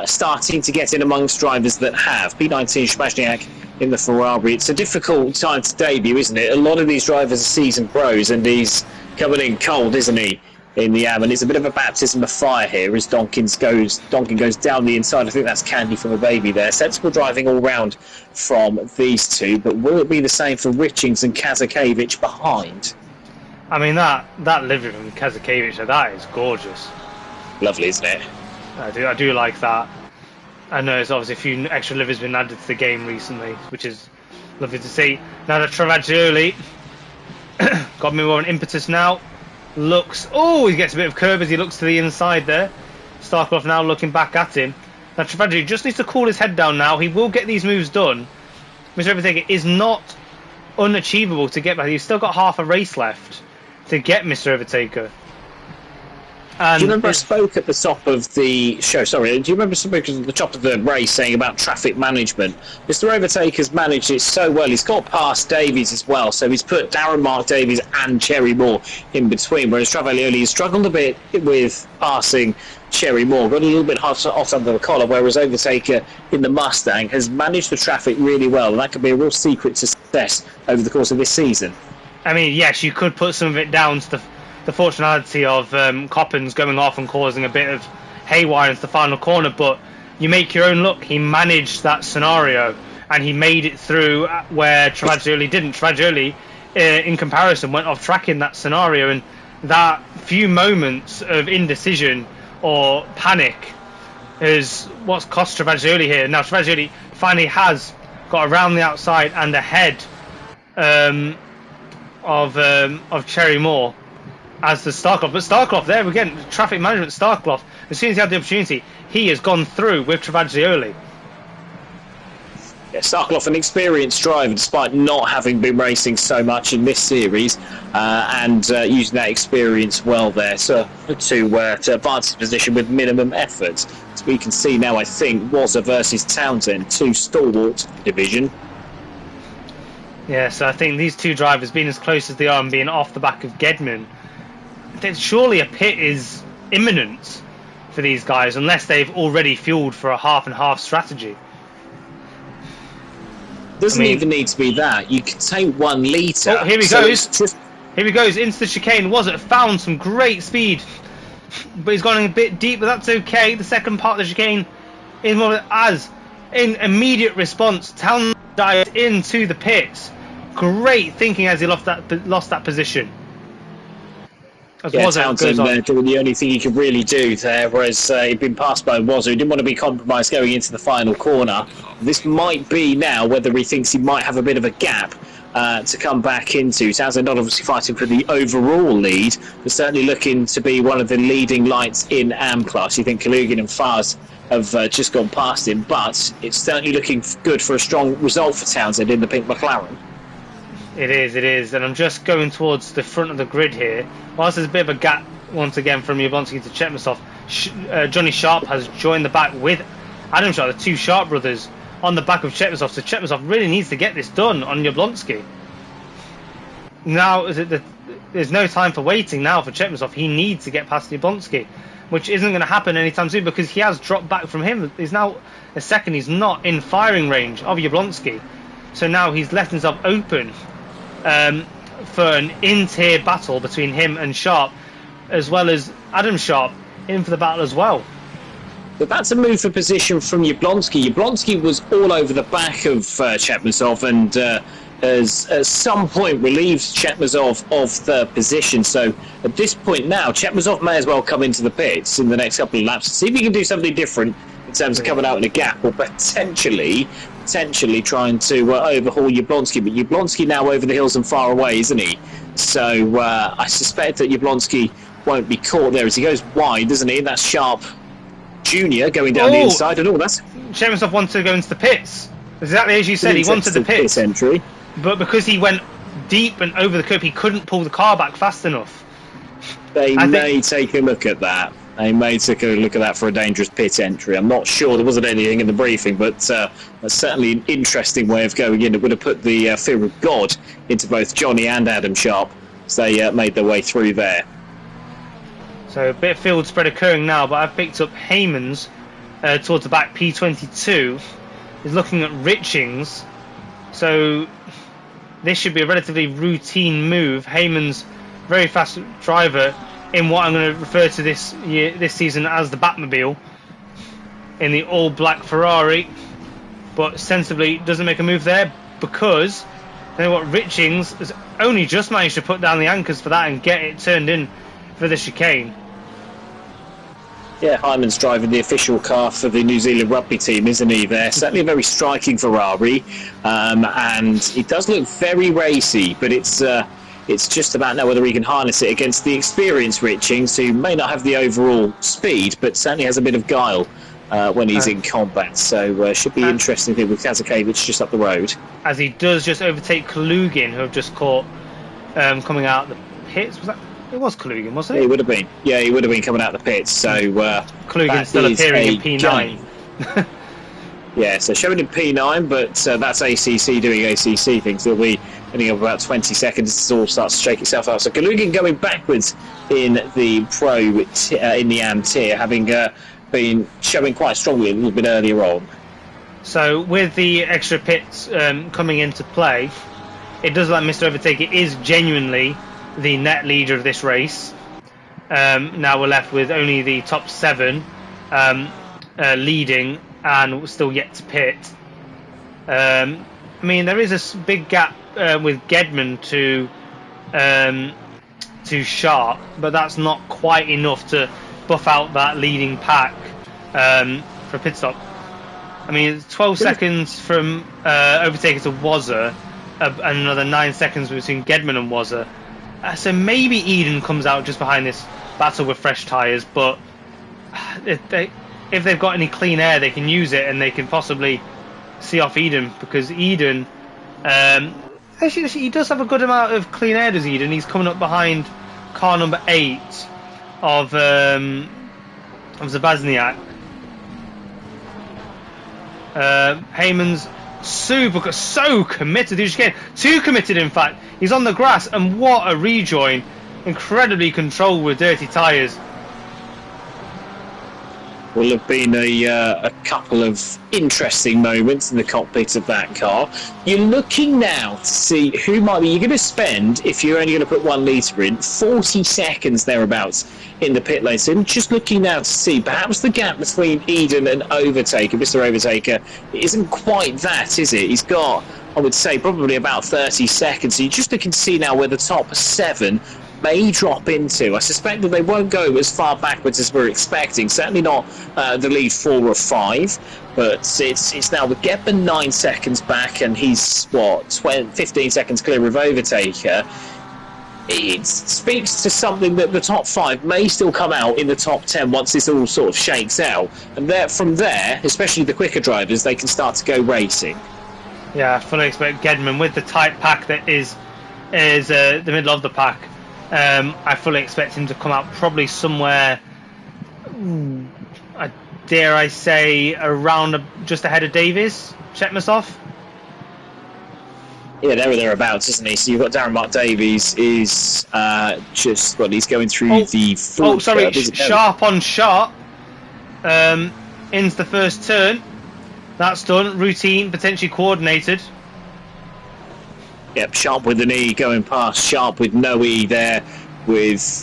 Starting to get in amongst drivers that have. P19 Spazniak in the Ferrari. It's a difficult time to debut, isn't it? A lot of these drivers are seasoned pros, and he's coming in cold, isn't he, in the AM? And it's a bit of a baptism of fire here as Donkin goes down the inside. I think that's candy from a baby there. Sensible driving all round from these two, but will it be the same for Richings and Kazakevich behind? I mean, that livery from Kazakevich, that is gorgeous. Lovely, isn't it? I do like that. I know there's obviously a few extra liveries been added to the game recently, which is lovely to see. Now that Travaglioli got me more an impetus now. He gets a bit of curb as he looks to the inside there. Starclough now looking back at him. Now Travaglioli just needs to cool his head down now. He will get these moves done. Mr. Overtaker is not unachievable to get back. He's still got half a race left to get Mr. Overtaker. And do you remember I spoke at the top of the show? Sorry, do you remember speaking at the top of the race saying about traffic management? Mr. Overtaker's managed it so well. He's got past Davies as well, so he's put Darren Mark Davies and Cherry Moore in between, whereas Travaglioli has struggled a bit with passing Cherry Moore, got a little bit hot under the collar, whereas Overtaker in the Mustang has managed the traffic really well, and that could be a real secret to success over the course of this season. I mean, yes, you could put some of it down to the fortunality of Coppens going off and causing a bit of haywire into the final corner, but you make your own luck. He managed that scenario and he made it through where Travaglioli didn't. Travaglioli, in comparison, went off track in that scenario, and that few moments of indecision or panic is what's cost Travaglioli here. Now Travaglioli finally has got around the outside and ahead of Cherry Moore as the Starclough. But Starclough, there again, traffic management Starclough, as soon as he had the opportunity, he has gone through with Travaglioli. Yeah, Starclough, an experienced driver, despite not having been racing so much in this series, and using that experience well there to advance his position with minimum effort. As we can see now, I think, Wazza versus Townsend, two stalwart division. Yeah, so I think these two drivers, being as close as they are and being off the back of Gedman, then surely a pit is imminent for these guys, unless they've already fueled for a half and half strategy. Doesn't even need to be that. You can take 1 litre. Oh, here he goes. Here he goes into the chicane. Wazza found some great speed, but he's gone a bit deep, but that's okay. The second part of the chicane is more as in immediate response. Town dived into the pits. Great thinking as he lost that position. Yeah, Townsend doing the only thing he could really do there, whereas he'd been passed by Wazza. He didn't want to be compromised going into the final corner. This might be now whether he thinks he might have a bit of a gap to come back into. Townsend not obviously fighting for the overall lead, but certainly looking to be one of the leading lights in AM class. You think Kalugin and Fars have just gone past him, but it's certainly looking good for a strong result for Townsend in the pink McLaren. It is, and I'm just going towards the front of the grid here. Whilst there's a bit of a gap once again from Jablonski to Chetmasov, Johnny Sharp has joined the back with Adam Sharp, the two Sharp brothers, on the back of Chetmasov. So Chetmasov really needs to get this done on Jablonski. Now, there's no time for waiting now for Chetmasov. He needs to get past Jablonski, which isn't going to happen anytime soon because he has dropped back from him. He's now a second. He's not in firing range of Jablonski. So now he's left himself open for an in-tier battle between him and Sharp, as well as Adam Sharp in for the battle as well. But that's a move for position from Jablonski. Jablonski was all over the back of Chetmasov and has at some point relieved Chetmasov of the position. So at this point now, Chetmasov may as well come into the pits in the next couple of laps to see if he can do something different in terms of coming out in a gap or potentially trying to overhaul Jablonski. But Jablonski now over the hills and far away, isn't he? So I suspect that Jablonski won't be caught there as he goes wide, doesn't he? That's Sharp Junior going down the inside, and that's Chetmasov wanted to go into the pits. Exactly as you said, he wanted the pits entry, but because he went deep and over the curb, he couldn't pull the car back fast enough. They may take a look at that. They may take a look at that for a dangerous pit entry. I'm not sure. There wasn't anything in the briefing, but that's certainly an interesting way of going in. It would have put the fear of God into both Johnny and Adam Sharp as they made their way through there. So a bit of field spread occurring now, but I've picked up Heyman's towards the back. P22 is looking at Richings. So this should be a relatively routine move. Heyman's very fast driver in what I'm going to refer to this season as the Batmobile, in the all-black Ferrari, but sensibly doesn't make a move there because you know what, Richings has only just managed to put down the anchors for that and get it turned in for the chicane. Yeah, Hyman's driving the official car for the New Zealand rugby team, isn't he? There, certainly a very striking Ferrari, and it does look very racy, but it's just about now whether he can harness it against the experienced Richings, who may not have the overall speed, but certainly has a bit of guile when he's in combat. So should be interesting thing with Kazakevich just up the road. As he does just overtake Kalugin, who have just caught coming out the pits. Was that It was Klugen, wasn't Yeah, it? he would have been. Yeah, he would have been coming out the pits. So Klugen's still appearing in P9. Yeah, so showing in P9, but that's ACC doing ACC things. It'll be ending up about 20 seconds. It all starts to shake itself out. So Klugen going backwards in the pro in the AM tier, having been showing quite strongly a little bit earlier on. So with the extra pits coming into play, it does like Mr. Overtaker is genuinely the net leader of this race. Now we're left with only the top 7 leading and still yet to pit. I mean, there is a big gap with Gedman to Sharp, but that's not quite enough to buff out that leading pack for a pit stop. I mean, it's 12 seconds from Overtaker to Wazza, and another 9 seconds between Gedman and Wazza. So maybe Eden comes out just behind this battle with fresh tyres, but if they've got any clean air, they can use it and they can possibly see off Eden, because Eden, actually he does have a good amount of clean air, does Eden? He's coming up behind car number 8 of Zabazniak. Heyman's so committed. He's getting too committed, in fact. He's on the grass, and what a rejoin. Incredibly controlled with dirty tyres. Will have been a couple of interesting moments in the cockpit of that car. You're looking now to see who might be. You're going to spend, if you're only going to put 1 litre in, 40 seconds thereabouts in the pit lane. So just looking now to see perhaps the gap between Eden and Overtaker, Mr. Overtaker, isn't quite that, is it? He's got, I would say, probably about 30 seconds. So you're just looking to see now where the top 7 may drop into. I suspect that they won't go as far backwards as we're expecting. Certainly not the lead 4 or 5, but it's now with Gedman 9 seconds back, and he's 15 seconds clear of Overtaker. It speaks to something that the top 5 may still come out in the top 10 once this all sort of shakes out, and from there, especially the quicker drivers, they can start to go racing. Yeah, I fully expect Gedman with the tight pack that is the middle of the pack. I fully expect him to come out probably somewhere, dare I say, around just ahead of Davies, Chetmasov. Yeah, thereabouts, isn't he? So you've got Darren Mark Davies is he's going through the forward curve, Sharp on Sharp. Into the first turn. That's done. Routine, potentially coordinated. Yep, Sharp with an E going past, Sharp with no E there, with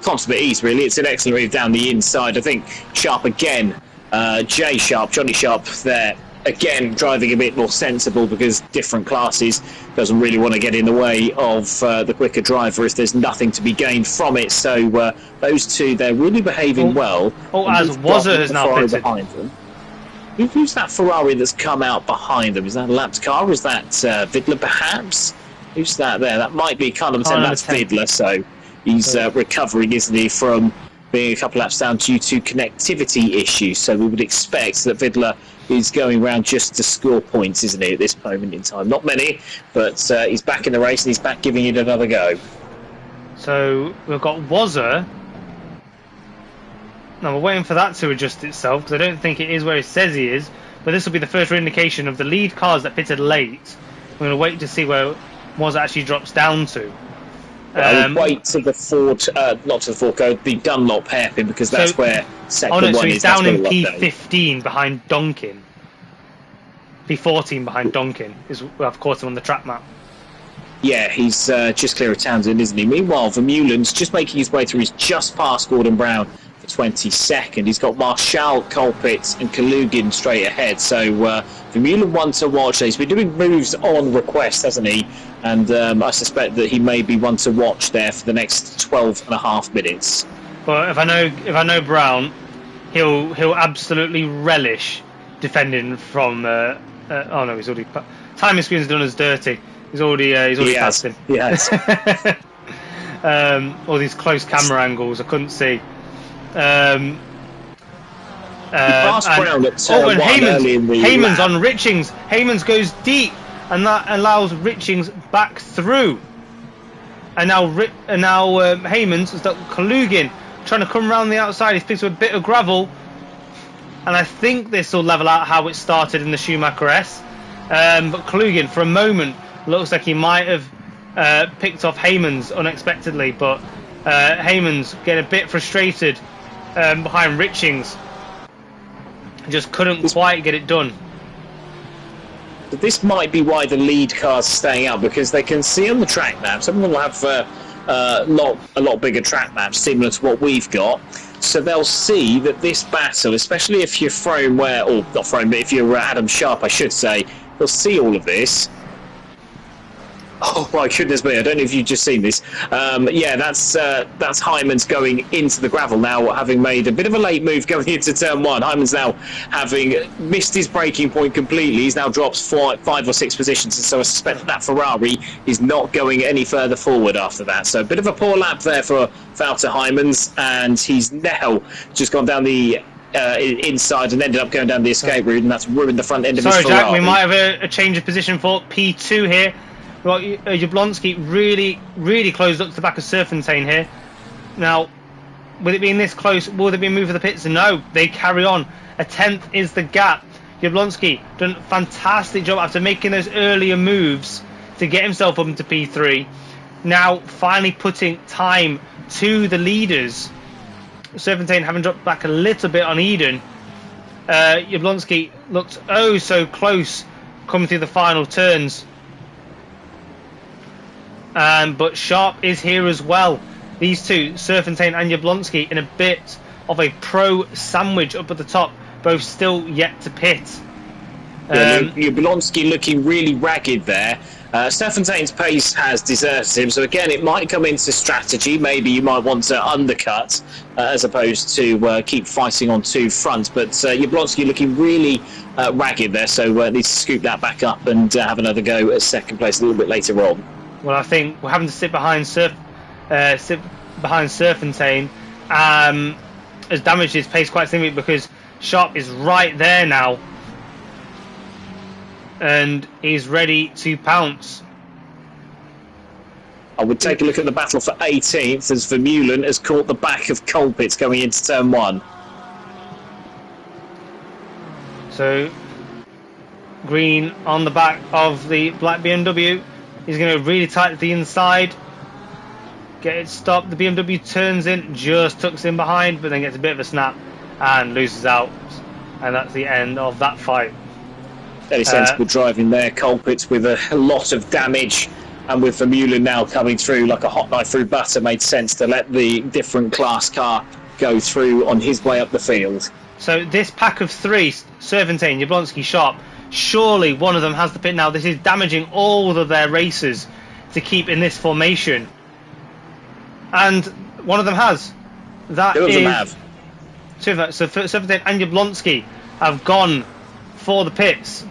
consummate ease really. It's an excellent move down the inside. I think Sharp again, Johnny Sharp there, again driving a bit more sensible, because different classes, doesn't really want to get in the way of the quicker driver if there's nothing to be gained from it. So those two, they're really behaving well. As Wazza has now pitted behind them. Who's that Ferrari that's come out behind them? Is that a lapped car? Is that Vidler perhaps? Who's that there? That might be car number 10. That's Vidler. So he's recovering, isn't he, from being a couple laps down due to connectivity issues. So we would expect that Vidler is going around just to score points, isn't he, at this moment in time? Not many, but he's back in the race and he's back giving it another go. So we've got Wazza. Now we're waiting for that to adjust itself, because I don't think it is where it says he is, but this will be the first indication of the lead cars that pitted late. We're going to wait to see where Wazza actually drops down to. I would wait to the Ford, not to the Ford code, the Dunlop hairpin, because that's where second one is. So he's down in P15 behind Donkin. P14 behind Donkin. I've caught him on the track map. Yeah, he's just clear of Townsend, isn't he? Meanwhile, Vermeulen's just making his way through. He's just past Gordon Brown for 22nd. He's got Marshall, Colpitts and Kalugin straight ahead. So Vermeulen one to watch. He's been doing moves on request, hasn't he? And I suspect that he may be one to watch there for the next 12 and a half minutes. Well, if I know Brown, he'll absolutely relish defending from. Oh no, he's already. Timing screen's done us dirty. He's already passed him. He has. All these close camera angles, I couldn't see. And Heyman's on Richings. Heyman's goes deep, and that allows Richings back through. and now Heyman's has got Kalugin trying to come around the outside. He's picked up a bit of gravel, and I think this will level out how it started in the Schumacher S. But Kalugin, for a moment, looks like he might have picked off Heyman's unexpectedly, but Heyman's getting a bit frustrated behind Richings. Just couldn't quite get it done. But this might be why the lead car's staying out, because they can see on the track map. Some of them will have a lot bigger track maps similar to what we've got. So they'll see that this battle, especially if you're Frome, or not Frome, but if you're Adam Sharp, I should say, they'll see all of this. Oh my goodness me! I don't know if you've just seen this. Yeah, that's Hyman's going into the gravel now, having made a bit of a late move going into turn one. Hyman's now having missed his braking point completely. He's now dropped 5 or 6 positions, and so I suspect that Ferrari is not going any further forward after that. So a bit of a poor lap there for Walter Hymans, and he's now just gone down the inside and ended up going down the escape route, and that's ruined the front end of his Ferrari. Sorry, Jack, we might have a change of position for P2 here. Well, Jablonski really closed up to the back of Serpentine here. Now, with it being this close, will there be a move for the pits? No, they carry on. A 10th is the gap. Jablonski done a fantastic job after making those earlier moves to get himself up into P3. Now, finally putting time to the leaders. Serpentine having dropped back a little bit on Eden. Jablonski looked oh so close coming through the final turns. But Sharp is here as well. These two, Serpentine and Jablonski, in a bit of a pro sandwich up at the top, both still yet to pit. Jablonski looking really ragged there. Serpentine's pace has deserted him, so again it might come into strategy. Maybe you might want to undercut as opposed to keep fighting on two fronts, but Jablonski looking really ragged there, so needs to scoop that back up and have another go at second place a little bit later on. Well, I think we're having to sit behind Serpentine has damaged his pace quite significantly, because Sharp is right there now and he's ready to pounce. I would take a look at the battle for 18th as Vermeulen has caught the back of Colpitts going into turn one. So Green on the back of the black BMW. He's going to really tight to the inside, get it stopped. The BMW turns in, just tucks in behind, but then gets a bit of a snap and loses out. And that's the end of that fight. Very sensible driving there. Colpitts with a lot of damage, and with Vermeulen now coming through like a hot knife through butter, made sense to let the different class car go through on his way up the field. So this pack of 3, Serpentine, Jablonski, Sharp, surely one of them has the pit now. This is damaging all of their racers to keep in this formation, and one of them has. That Two of them have. Two of them. So Serpentine and Jablonski have gone for the pits.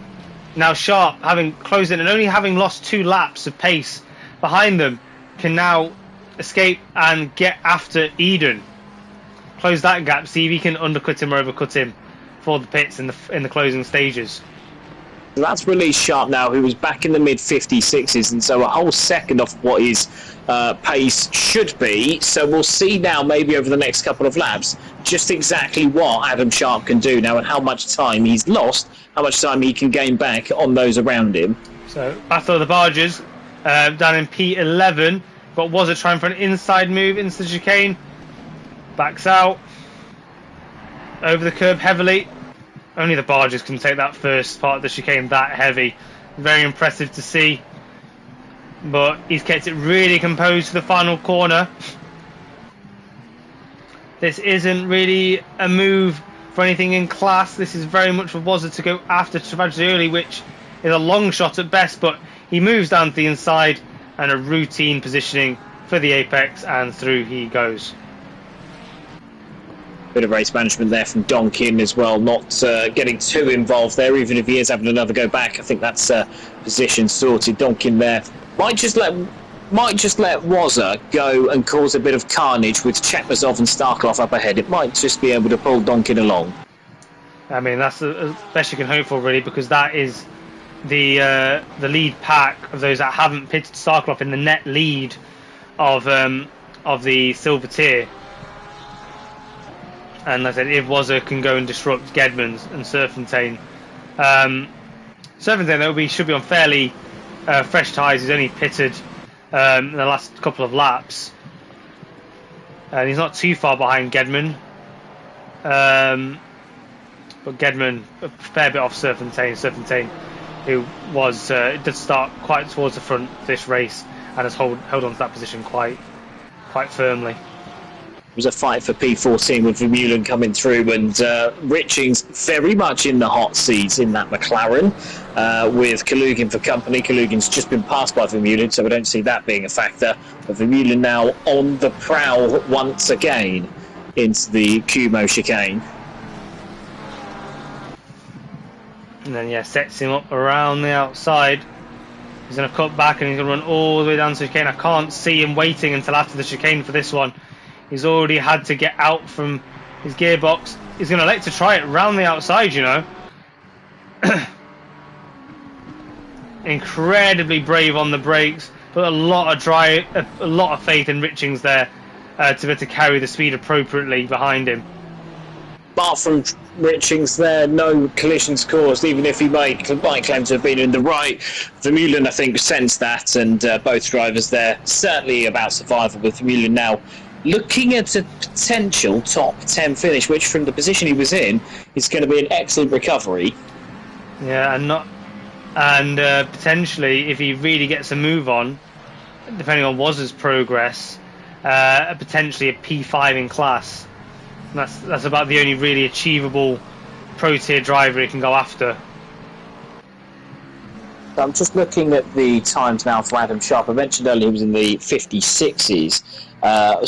Now Sharp, having closed in and only having lost 2 laps of pace behind them, can now escape and get after Eden. Close that gap, see if he can undercut him or overcut him for the pits in the closing stages. That's released Sharp now, who was back in the mid 56s, and so a whole second off what his pace should be. So we'll see now, maybe over the next couple of laps, just exactly what Adam Sharp can do now and how much time he's lost, how much time he can gain back on those around him. So Battle of the Barges down in P11, but was it trying for an inside move into the chicane? Backs out over the curb heavily. Only the Barges can take that first part of the chicane that heavy. Very impressive to see. But he's kept it really composed to the final corner. This isn't really a move for anything in class. This is very much for Wazza to go after Travaglia early, which is a long shot at best. But he moves down to the inside and a routine positioning for the apex, and through he goes. Bit of race management there from Donkin as well, not getting too involved there, even if he is having another go back. I think that's position sorted. Donkin there might just let Wazza go and cause a bit of carnage with Chepmazov and Starkloff up ahead. It might just be able to pull Donkin along. I mean, that's the best you can hope for, really, because that is the lead pack of those that haven't pitted. Starkloff in the net lead of the silver tier. And like I said, if Wazza can go and disrupt Gedman's and Serpentine. Serpentine though should be on fairly fresh tyres. He's only pitted in the last couple of laps. And he's not too far behind Gedman. But Gedman a fair bit off Serpentine. Serpentine, who did start quite towards the front this race and has held on to that position quite firmly. It was a fight for P14 with Vermeulen coming through, and Richings very much in the hot seat in that McLaren with Kalugin for company. Kalugin's just been passed by Vermeulen, so we don't see that being a factor. But Vermeulen now on the prowl once again into the Kumo chicane. And then, sets him up around the outside. He's going to cut back and he's going to run all the way down to the chicane. I can't see him waiting until after the chicane for this one. He's already had to get out from his gearbox. He's going to like to try it round the outside, you know. Incredibly brave on the brakes, but a lot of faith in Richings there to be able to carry the speed appropriately behind him. Apart from Richings there, no collisions caused, even if he might claim to have been in the right. Vermeulen, I think, sensed that, and both drivers there certainly about survival, with Vermeulen now looking at a potential top 10 finish, which from the position he was in is going to be an excellent recovery. Yeah, and potentially, if he really gets a move on, depending on Wazza's progress, potentially a P5 in class. And that's about the only really achievable pro tier driver he can go after. I'm just looking at the times now for Adam Sharp. I mentioned earlier he was in the 56s,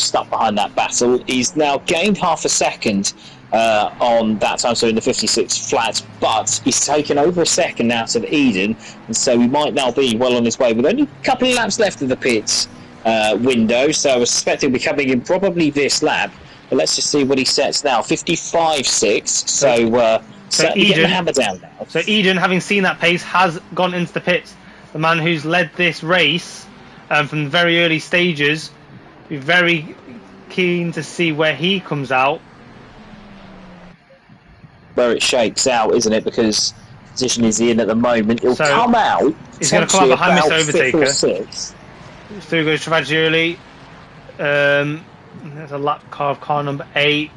stuck behind that battle. He's now gained half a second on that time, so in the 56 flats, but he's taken over a second out of Eden, and so he might now be well on his way with only a couple of laps left of the pits window, so I suspect he'll be coming in probably this lap. But let's just see what he sets now. 55.6, so certainly getting the hammer down now. So Eden, having seen that pace, has gone into the pits. The man who's led this race from the very early stages. Be very keen to see where he comes out. Where it shakes out, isn't it? Because the position he's in at the moment, he'll come out. He's going to come out behind Mr. Overtaker. Sixth. Through goes Travaggioli. There's a lap car of car number 8.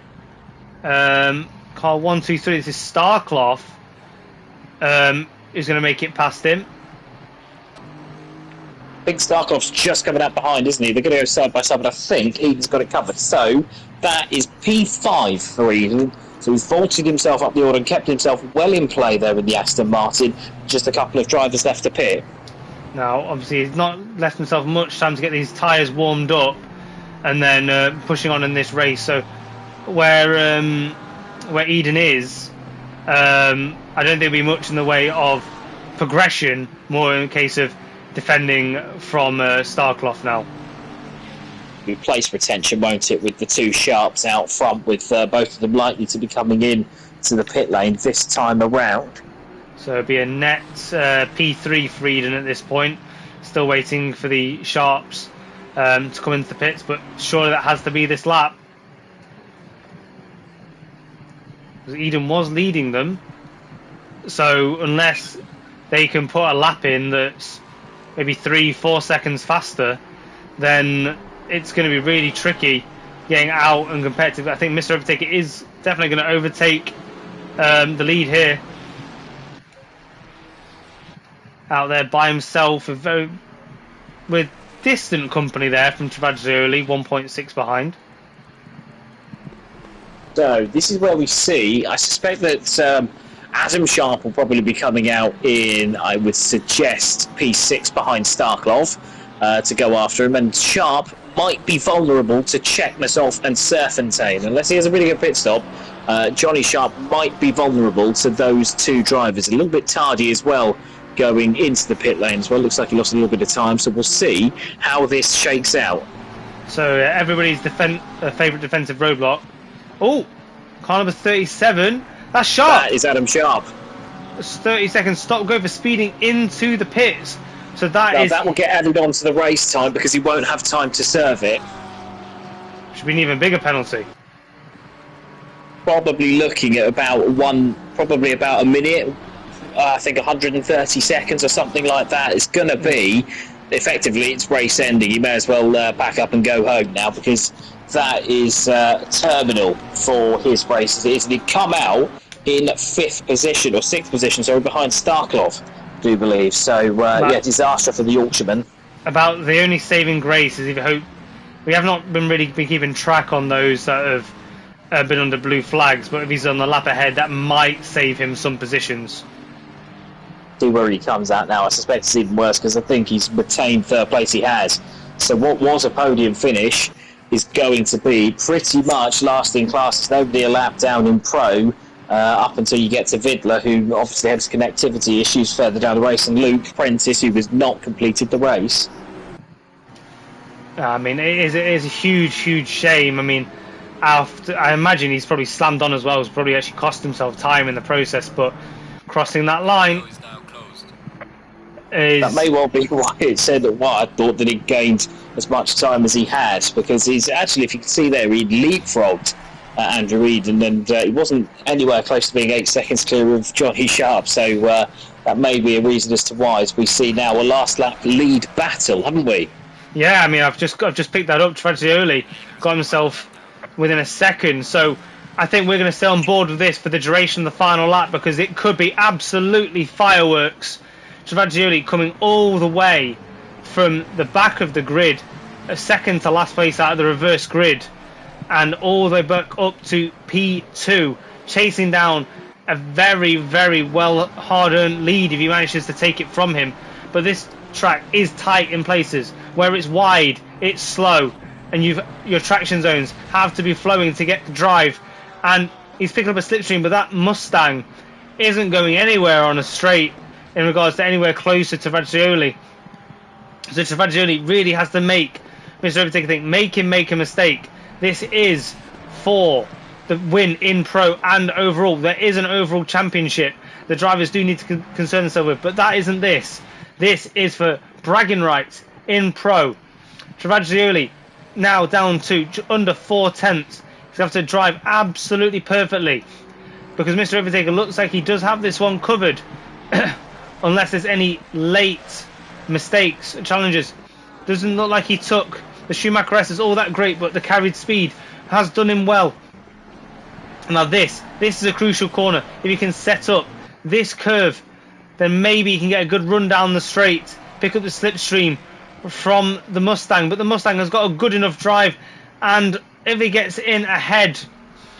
Car 1, 2, 3. This is Starclough. Who's going to make it past him. I think Starclough's just coming out behind, isn't he? They're going to go side by side, but I think Eden's got it covered. So that is P5 for Eden. So he's vaulted himself up the order and kept himself well in play there with the Aston Martin. Just a couple of drivers left to pit. Now, obviously, he's not left himself much time to get these tyres warmed up and then pushing on in this race. So where Eden is, I don't think there'll be much in the way of progression, more in case of defending from Starclough now. Be place retention, won't it, with the two Sharps out front, with both of them likely to be coming in to the pit lane this time around. So it'll be a net P3 for Eden at this point. Still waiting for the Sharps to come into the pits, but surely that has to be this lap. Because Eden was leading them, so unless they can put a lap in that's maybe 3-4 seconds faster, then it's going to be really tricky getting out and competitive. I think Mr. Overtaker is definitely going to overtake the lead here. Out there by himself with distant company there from Travaggioli, 1.6 behind. So this is where we see, I suspect that Adam Sharp will probably be coming out in, I would suggest, P6 behind Starclough to go after him, and Sharp might be vulnerable to Checkmasoff and Serpentine. Unless he has a really good pit stop, Johnny Sharp might be vulnerable to those two drivers. A little bit tardy as well going into the pit lane as well. Looks like he lost a little bit of time, so we'll see how this shakes out. So everybody's favourite defensive roadblock. Oh, car number 37. That's Sharp. That is Adam Sharp. It's 30 seconds stop go for speeding into the pits. So that Now, is that will get added on to the race time because he won't have time to serve it. should be an even bigger penalty. Probably looking at about a minute. I think 130 seconds or something like that. It's going to be, effectively, it's race ending. You may as well back up and go home now because that is terminal for his race as it is. And he'd come out in 5th position, or 6th position, so behind Starkloff, I do believe. So, yeah, disaster for the Yorkshireman. About the only saving grace is if you hope. We have not been really been keeping track on those that have been under blue flags, but if he's on the lap ahead, that might save him some positions. See where he comes out now. I suspect it's even worse because I think he's retained 3rd place he has. So what was a podium finish is going to be pretty much last in class. There's nobody a lap down in Pro up until you get to Vidler, who obviously has connectivity issues further down the race, and Luke Prentice, who has not completed the race. I mean, it is a huge shame. I mean, I imagine he's probably slammed on as well. He's probably actually cost himself time in the process, but crossing that line is... That may well be why it said that I thought that he gained as much time as he had, because he's actually, if you can see there, he leapfrogged Andrew Eden, and he wasn't anywhere close to being 8 seconds clear of Johnny Sharp, so that may be a reason as to why, as we see now a last lap lead battle, haven't we? Yeah, I mean, I've just picked that up. Travaglioli got himself within a second, so I think we're going to stay on board with this for the duration of the final lap, because it could be absolutely fireworks. Travaglioli coming all the way from the back of the grid, a second to last place out of the reverse grid, and all the way back up to P2, chasing down a very, very well hard-earned lead if he manages to take it from him. But this track is tight in places. Where it's wide, it's slow, and your traction zones have to be flowing to get the drive. And he's picking up a slipstream, but that Mustang isn't going anywhere on a straight in regards to anywhere closer to Travaglioli. So Travaglioli really has to make Mr. Overtaker think, make him make a mistake. This is for the win in Pro and overall. There is an overall championship the drivers do need to concern themselves with, but that isn't this. This is for bragging rights in Pro. Travaglioli now down to under 4 tenths. He's going to have to drive absolutely perfectly, because Mr. Overtaker looks like he does have this one covered. Unless there's any late mistakes, challenges. Doesn't look like he took the Schumacher S is all that great, but the carried speed has done him well. Now this is a crucial corner. If he can set up this curve, then maybe he can get a good run down the straight, pick up the slipstream from the Mustang. But the Mustang has got a good enough drive, and if he gets in ahead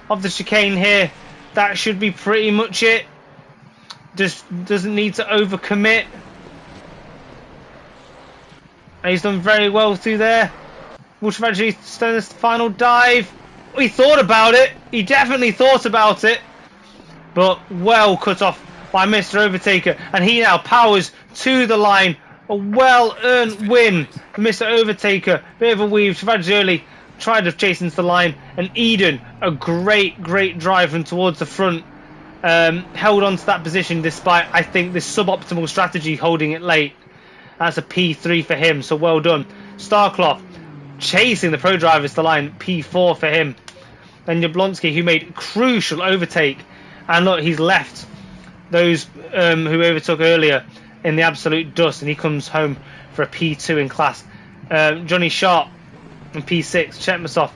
of the chicane here, that should be pretty much it. Just doesn't need to overcommit. And he's done very well through there. Will Travaglioli start this final dive? He thought about it. He definitely thought about it. But well cut off by Mr. Overtaker. And he now powers to the line. A well-earned win for Mr. Overtaker. Bit of a weave. Travaglioli tried to chase into the line. And Eden, a great drive from towards the front. Held on to that position despite, I think, this suboptimal strategy holding it late. That's a P3 for him, so well done. Starkloff chasing the pro drivers to the line, P4 for him. Then Jablonski, who made crucial overtake, and look, he's left those who overtook earlier in the absolute dust, and he comes home for a P2 in class. Johnny Sharp in P6, Chetmasov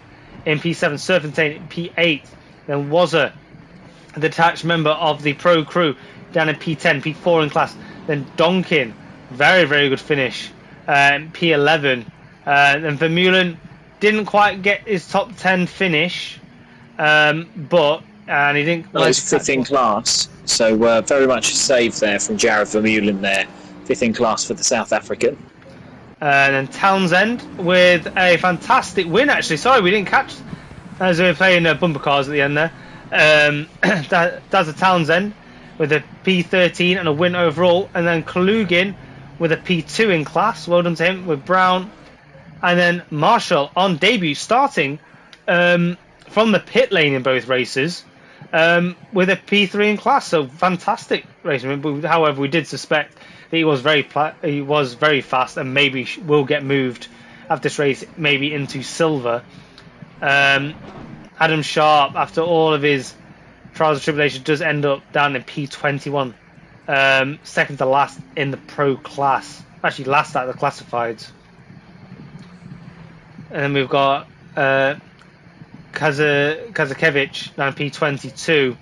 in P7, Serpentine in P8, then Wazza, the detached member of the pro crew, down in P10, P4 in class. Then Donkin, very good finish, P11. Then Vermeulen didn't quite get his top 10 finish, and he didn't. Well, he's 5th in class, so very much a save there from Jared Vermeulen there, 5th in class for the South African. And then Townsend with a fantastic win, actually. Sorry, we didn't catch as we were playing bumper cars at the end there. That's a Townsend with a P13 and a win overall, and then Kalugin with a P2 in class. Well done to him with Brown, and then Marshall on debut, starting from the pit lane in both races. with a P3 in class. So fantastic racing. However, we did suspect that he was very fast and maybe will get moved after this race, maybe into silver. Adam Sharp, after all of his trials and tribulations, does end up down in P21, second to last in the pro class. Actually, last out of the classifieds. And then we've got Kazakevich down P22.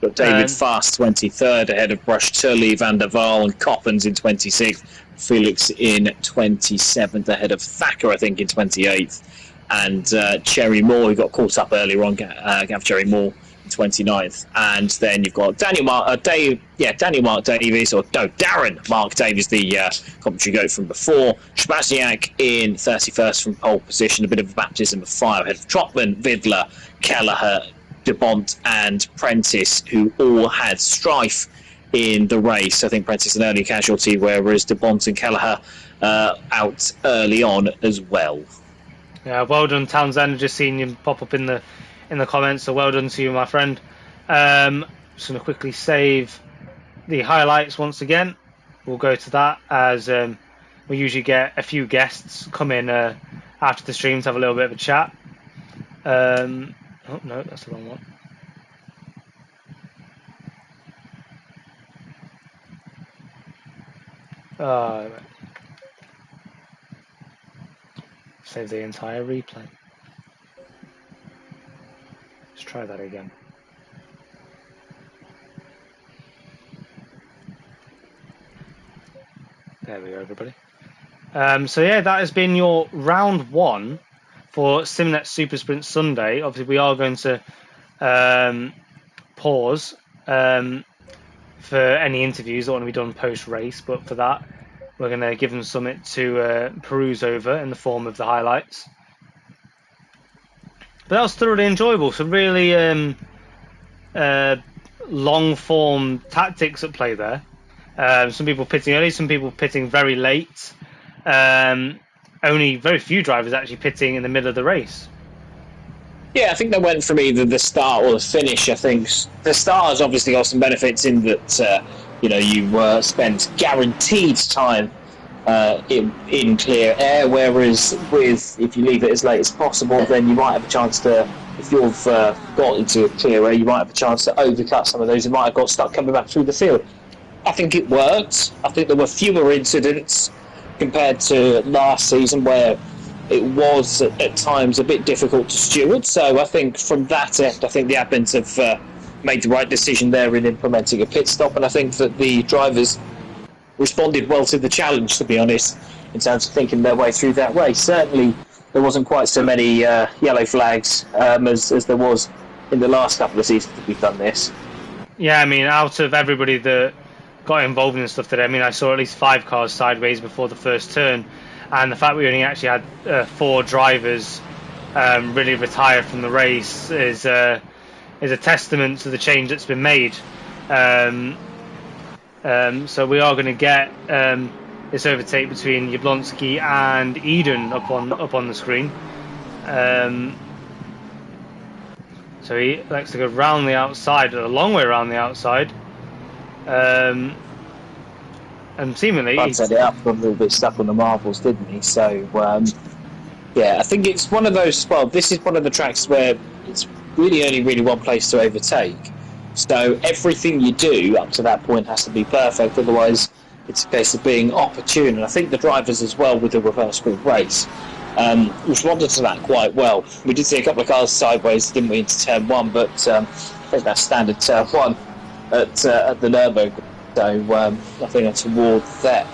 Got David Fast 23rd ahead of Brush Tully, Van der Waal and Coppens in 26th. Felix in 27th ahead of Thacker, I think, in 28th. And Cherry Moore, who got caught up earlier on, Gav Cherry Moore in 29th. And then you've got Darren Mark Davies, the commentary goat from before. Shabazniak in 31st from pole position, a bit of a baptism of fire ahead of Trotman, Vidler, Kelleher, De Bont and Prentice, who all had strife in the race. I think Prentice an early casualty, whereas De Bont and Kelleher out early on as well. Yeah, well done, Townsend. I've just seen you pop up in the comments, so well done to you, my friend. Just going to quickly save the highlights once again. We'll go to that as we usually get a few guests come in after the stream to have a little bit of a chat. Oh, no, that's the wrong one. Right. Save the entire replay. Let's try that again. There we go, everybody. So yeah, that has been your round one for SimNet Super Sprint Sunday. Obviously, we are going to pause for any interviews that want to be done post-race, but for that, we're going to give them something to peruse over in the form of the highlights. But that was thoroughly enjoyable. Some really long-form tactics at play there. Some people pitting early, some people pitting very late. Only very few drivers actually pitting in the middle of the race. Yeah, I think they went from either the start or the finish. I think the start has obviously got some benefits in that you spend guaranteed time in clear air, whereas if you leave it as late as possible, then you might have a chance to, if you've got into clear air, you might have a chance to overcut some of those who might have got stuck coming back through the field. I think it worked. I think there were fewer incidents compared to last season, where it was at times a bit difficult to steward. So I think from that end, I think the admins have made the right decision there in implementing a pit stop, and I think that the drivers responded well to the challenge, to be honest, in terms of thinking their way through that race. Certainly there wasn't quite so many yellow flags as there was in the last couple of seasons that we've done this. Yeah, I mean, out of everybody that got involved in stuff today, I mean, I saw at least 5 cars sideways before the first turn, and the fact we only actually had 4 drivers really retire from the race is a testament to the change that's been made. So we are going to get this overtake between Jablonski and Eden up on the screen. So he likes to go round the outside, a long way around the outside. And seemingly Bud set it up, got a little bit stuck on the marbles, didn't he? So yeah, I think it's one of those. Well, this is one of the tracks where it's really only really one place to overtake. So everything you do up to that point has to be perfect. Otherwise, it's a case of being opportune. And I think the drivers as well with the reverse grid race responded to that quite well. We did see a couple of cars sideways, didn't we, into turn 1? But I think that's standard turn 1 at the Nurburgring. So I think that's toward there.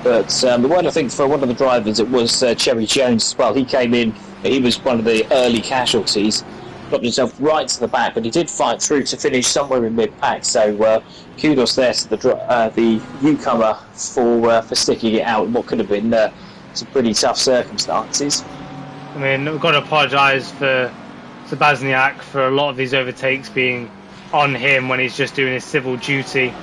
But the one, I think, for one of the drivers, it was Cherry Jones as well. He came in, he was one of the early casualties, got himself right to the back, but he did fight through to finish somewhere in mid-pack. So kudos there to the newcomer for sticking it out in what could have been some pretty tough circumstances. I mean, we've got to apologise for Sabazniak for a lot of these overtakes being on him when he's just doing his civil duty.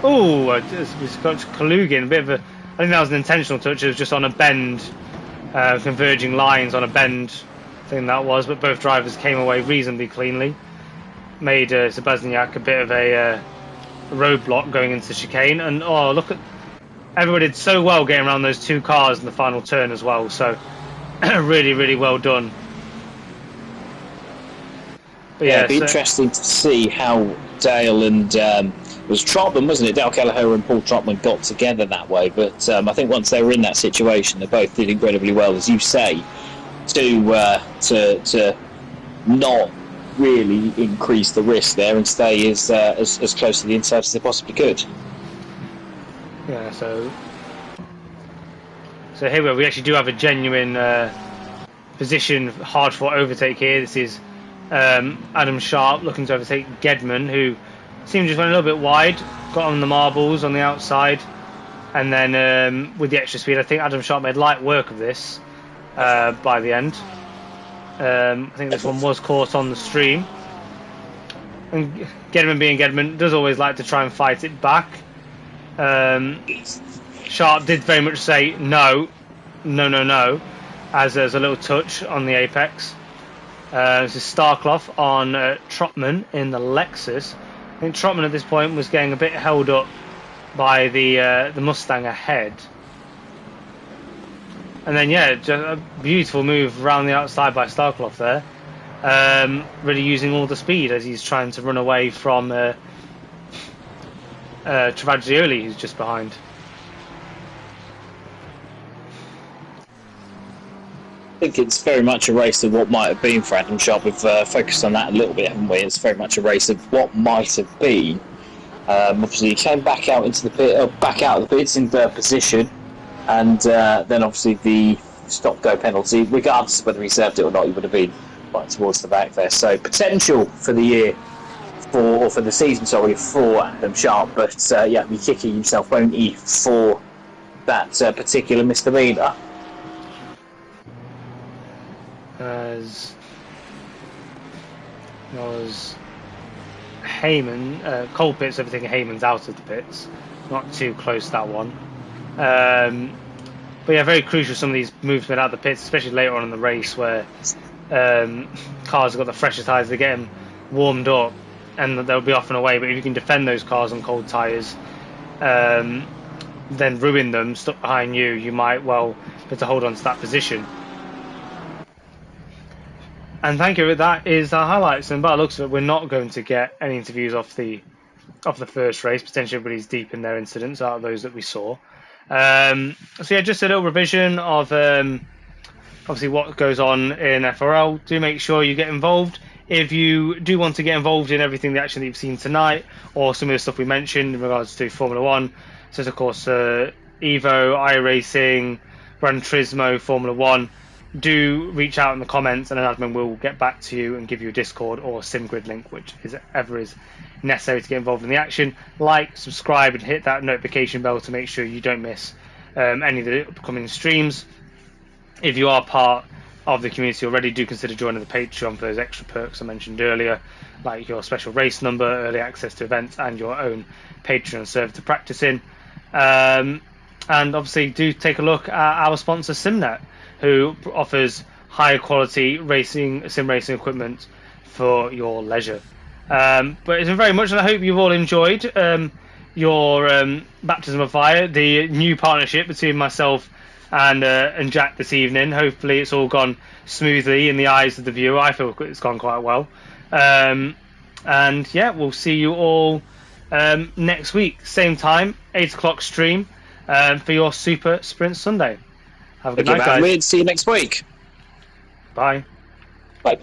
Oh, it's got Kalugin, a bit of a. I think that was an intentional touch. It was just on a bend, converging lines on a bend I think that was, but both drivers came away reasonably cleanly. Made Sebastian a bit of a roadblock going into the chicane, and oh, look at everybody did so well getting around those two cars in the final turn as well. So really, really well done. But yeah, it'd be interesting to see how Dale and it was Trotman, wasn't it? Dale Kelleher and Paul Trotman got together that way. But I think once they were in that situation, they both did incredibly well, as you say, to not really increase the risk there and stay as close to the inside as they possibly could. Yeah, so here we actually do have a genuine position, hard fought overtake here. This is Adam Sharp looking to overtake Gedman, who seemed just went a little bit wide, got on the marbles on the outside, and then with the extra speed, I think Adam Sharp made light work of this by the end. I think this one was caught on the stream, and Gedman being Gedman does always like to try and fight it back. Sharp did very much say no, as there's a little touch on the apex. This is Starclough on Trotman in the Lexus. I think Trotman at this point was getting a bit held up by the Mustang ahead. And then yeah, just a beautiful move around the outside by Starclough there. Really using all the speed as he's trying to run away from Travaglioli, who's just behind. I think it's very much a race of what might have been for Adam Sharp. We've focused on that a little bit, haven't we? It's very much a race of what might have been. Obviously, he came back out into the pit, back out of the pits in third position, and then obviously the stop-go penalty, regardless of whether he served it or not, he would have been right towards the back there. So potential for the year, for the season, sorry, for Adam Sharp. But yeah, be kicking himself, won't he, for that particular misdemeanor. As was Heyman, Cole pits everything. Heyman's out of the pits, not too close that one. But yeah, very crucial some of these moves made out of the pits, especially later on in the race where cars have got the fresher tyres. They get them warmed up and they'll be off and away. But if you can defend those cars on cold tyres, then ruin them stuck behind you, you might well be to hold on to that position. And thank you. That is our highlights. And by the looks of it, we're not going to get any interviews off the first race. Potentially, everybody's deep in their incidents out of those that we saw. So yeah, just a little revision of obviously what goes on in FRL. Do make sure you get involved. If you do want to get involved in everything that actually you've seen tonight, or some of the stuff we mentioned in regards to Formula One, so of course Evo, iRacing, Gran Turismo, Formula One. Do reach out in the comments and an admin will get back to you and give you a Discord or SimGrid link, which is necessary to get involved in the action. Like, subscribe and hit that notification bell to make sure you don't miss any of the upcoming streams. If you are part of the community already, do consider joining the Patreon for those extra perks I mentioned earlier, like your special race number, early access to events, and your own Patreon server to practice in. And obviously do take a look at our sponsor SimNet, who offers high quality sim racing equipment for your leisure. But it's been very much, and I hope you've all enjoyed your baptism of fire, the new partnership between myself and Jack this evening. Hopefully it's all gone smoothly in the eyes of the viewer. I feel it's gone quite well. And yeah, we'll see you all next week, same time, 8 o'clock stream for your Super Sprint Sunday. Have a good night, guys. See you next week. Bye. Bye.